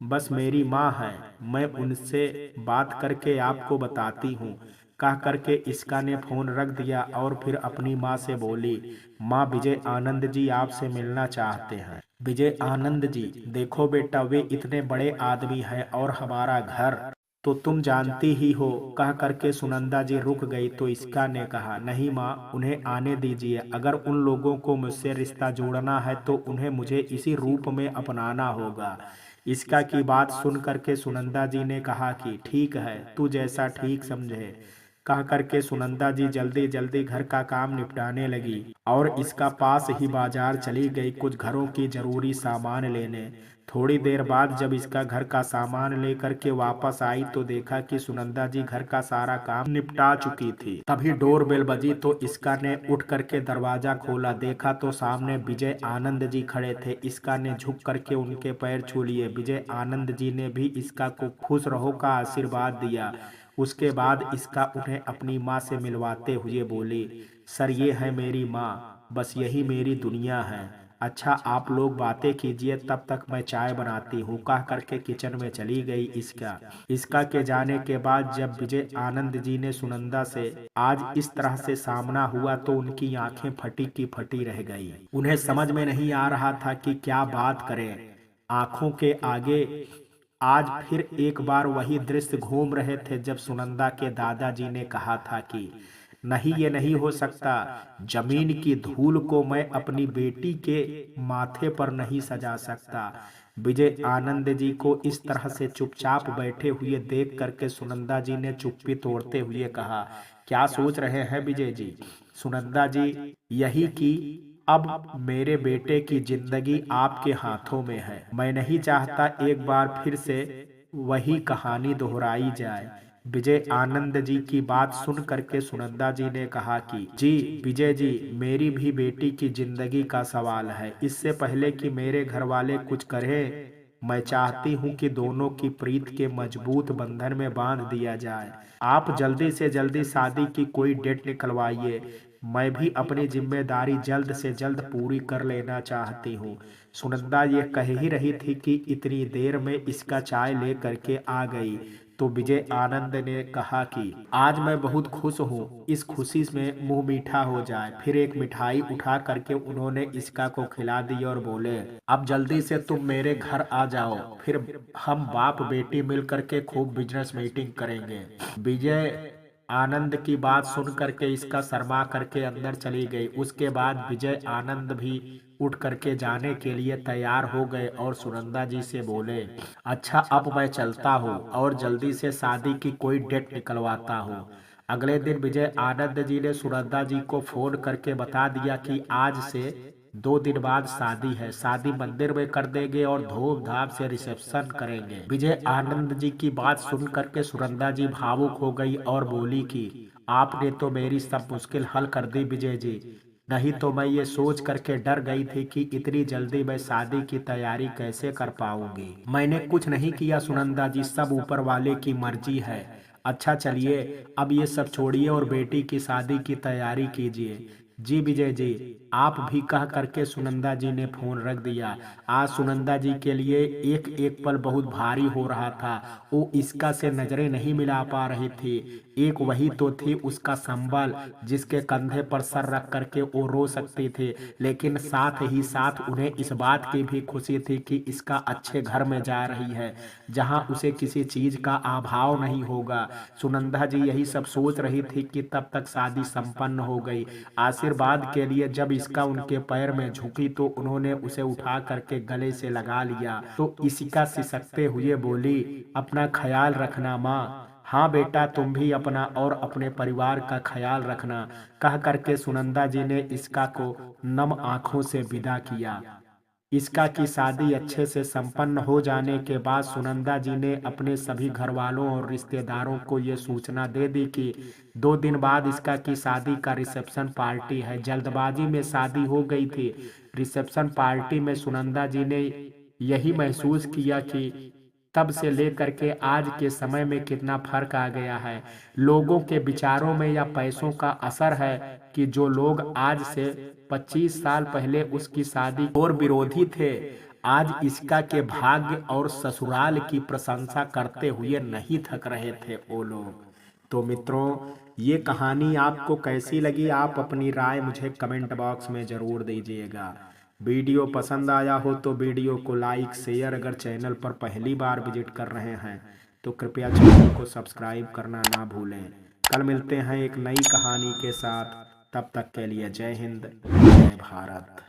बस मेरी माँ है, मैं उनसे बात करके आपको बताती हूँ। कह करके इसका ने फोन रख दिया और फिर अपनी माँ से बोली, माँ विजय आनंद जी आपसे मिलना चाहते हैं। विजय आनंद जी, देखो बेटा, वे इतने बड़े आदमी हैं और हमारा घर तो तुम जानती ही हो। कह करके सुनंदा जी रुक गई तो इसका ने कहा, नहीं माँ, उन्हें आने दीजिए। अगर उन लोगों को मुझसे रिश्ता जोड़ना है तो उन्हें मुझे इसी रूप में अपनाना होगा। इसका की बात सुन करके सुनंदा जी ने कहा कि ठीक है, तू जैसा ठीक समझे। कह करके सुनंदा जी जल्दी जल्दी घर का काम निपटाने लगी और इसका पास ही बाजार चली गई कुछ घरों की जरूरी सामान लेने। थोड़ी देर बाद जब इसका घर का सामान लेकर के वापस आई तो देखा कि सुनंदा जी घर का सारा काम निपटा चुकी थी। तभी डोर बेल बजी तो इसका ने उठ करके दरवाजा खोला, देखा तो सामने विजय आनंद जी खड़े थे। इसका ने झुक करके उनके पैर छू लिए। विजय आनंद जी ने भी इसका को खुश रहो का आशीर्वाद दिया। उसके बाद इसका उन्हें अपनी माँ से मिलवाते हुए बोली, सर ये है मेरी माँ, बस यही मेरी दुनिया है। अच्छा आप लोग बातें कीजिए, तब तक मैं चाय बनाती हूँ। कह करके किचन में चली गई इसका के जाने के बाद जब विजय आनंद जी ने सुनंदा से आज इस तरह से सामना हुआ तो उनकी आंखें फटी की फटी रह गई। उन्हें समझ में नहीं आ रहा था कि क्या बात करें। आंखों के आगे आज फिर एक बार वही दृश्य घूम रहे थे जब सुनंदा के दादाजी ने कहा था कि नहीं, ये नहीं हो सकता, जमीन की धूल को मैं अपनी बेटी के माथे पर नहीं सजा सकता। विजय आनंद जी को इस तरह से चुपचाप बैठे हुए देख करके सुनंदा जी ने चुप्पी तोड़ते हुए कहा, क्या सोच रहे हैं विजय जी? सुनंदा जी, यही कि अब मेरे बेटे की जिंदगी आपके हाथों में है। मैं नहीं चाहता एक बार फिर से वही कहानी दोहराई जाए। विजय आनंद जी की बात सुन करके सुनंदा जी ने कहा कि जी विजय जी, मेरी भी बेटी की जिंदगी का सवाल है। इससे पहले कि मेरे घर वाले कुछ करें, मैं चाहती हूँ कि दोनों की प्रीत के मजबूत बंधन में बांध दिया जाए। आप जल्दी से जल्दी शादी की कोई डेट निकलवाइए। मैं भी अपनी जिम्मेदारी जल्द से जल्द पूरी कर लेना चाहती हूँ। सुनंदा ये कह ही रही थी कि इतनी देर में इसका चाय ले करके आ गई तो विजय आनंद ने कहा कि आज मैं बहुत खुश हूँ, इस खुशी में मुंह मीठा हो जाए। फिर एक मिठाई उठा करके उन्होंने इसका को खिला दी और बोले, अब जल्दी से तुम मेरे घर आ जाओ, फिर हम बाप बेटी मिल करके खूब बिजनेस मीटिंग करेंगे। विजय आनंद की बात सुन करके इसका शर्मा करके अंदर चली गई। उसके बाद विजय आनंद भी उठ करके जाने के लिए तैयार हो गए और सुनंदा जी से बोले, अच्छा अब मैं चलता हूँ और जल्दी से शादी की कोई डेट निकलवाता हूँ। अगले दिन विजय आनंद जी ने सुनंदा जी को फोन करके बता दिया कि आज से 2 दिन बाद शादी है, शादी मंदिर में कर देंगे और धूमधाम से रिसेप्शन करेंगे। विजय आनंद जी की बात सुन करके सुनंदा जी भावुक हो गई और बोली कि आपने तो मेरी सब मुश्किल हल कर दी विजय जी, नहीं तो मैं ये सोच करके डर गई थी कि इतनी जल्दी मैं शादी की तैयारी कैसे कर पाऊंगी। मैंने कुछ नहीं किया सुनंदा जी, सब ऊपर वाले की मर्जी है। अच्छा चलिए अब ये सब छोड़िए और बेटी की शादी की तैयारी कीजिए। जी विजय जी, आप भी कह करके सुनंदा जी ने फोन रख दिया। आज सुनंदा जी के लिए एक एक पल बहुत भारी हो रहा था। वो इसका से नजरें नहीं मिला पा रही थी। एक वही तो थी उसका संबल, जिसके कंधे पर सर रख करके वो रो सकती थी। लेकिन साथ ही साथ उन्हें इस बात की भी खुशी थी कि इसका अच्छे घर में जा रही है, जहां उसे किसी चीज का अभाव नहीं होगा। सुनंदा जी यही सब सोच रही थी कि तब तक शादी संपन्न हो गई। आशीर्वाद के लिए जब इसका उनके पैर में झुकी तो उन्होंने उसे उठा करके गले से लगा लिया। तो इसका सिसकते हुए बोली, अपना ख्याल रखना माँ। हाँ बेटा, तुम भी अपना और अपने परिवार का ख्याल रखना, कह करके सुनंदा जी ने इसका को नम आंखों से विदा किया। इसका की शादी अच्छे से संपन्न हो जाने के बाद सुनंदा जी ने अपने सभी घर वालों और रिश्तेदारों को ये सूचना दे दी कि 2 दिन बाद इसका की शादी का रिसेप्शन पार्टी है। जल्दबाजी में शादी हो गई थी। रिसेप्शन पार्टी में सुनंदा जी ने यही महसूस किया कि तब से लेकर के आज के समय में कितना फर्क आ गया है। लोगों के विचारों में या पैसों का असर है कि जो लोग आज से 25 साल पहले उसकी शादी और विरोधी थे, आज इसका के भाग्य और ससुराल की प्रशंसा करते हुए नहीं थक रहे थे वो लोग। तो मित्रों, ये कहानी आपको कैसी लगी? आप अपनी राय मुझे कमेंट बॉक्स में ज़रूर दीजिएगा। वीडियो पसंद आया हो तो वीडियो को लाइक शेयर, अगर चैनल पर पहली बार विजिट कर रहे हैं तो कृपया चैनल को सब्सक्राइब करना ना भूलें। कल मिलते हैं एक नई कहानी के साथ। तब तक के लिए जय हिंद, जय भारत।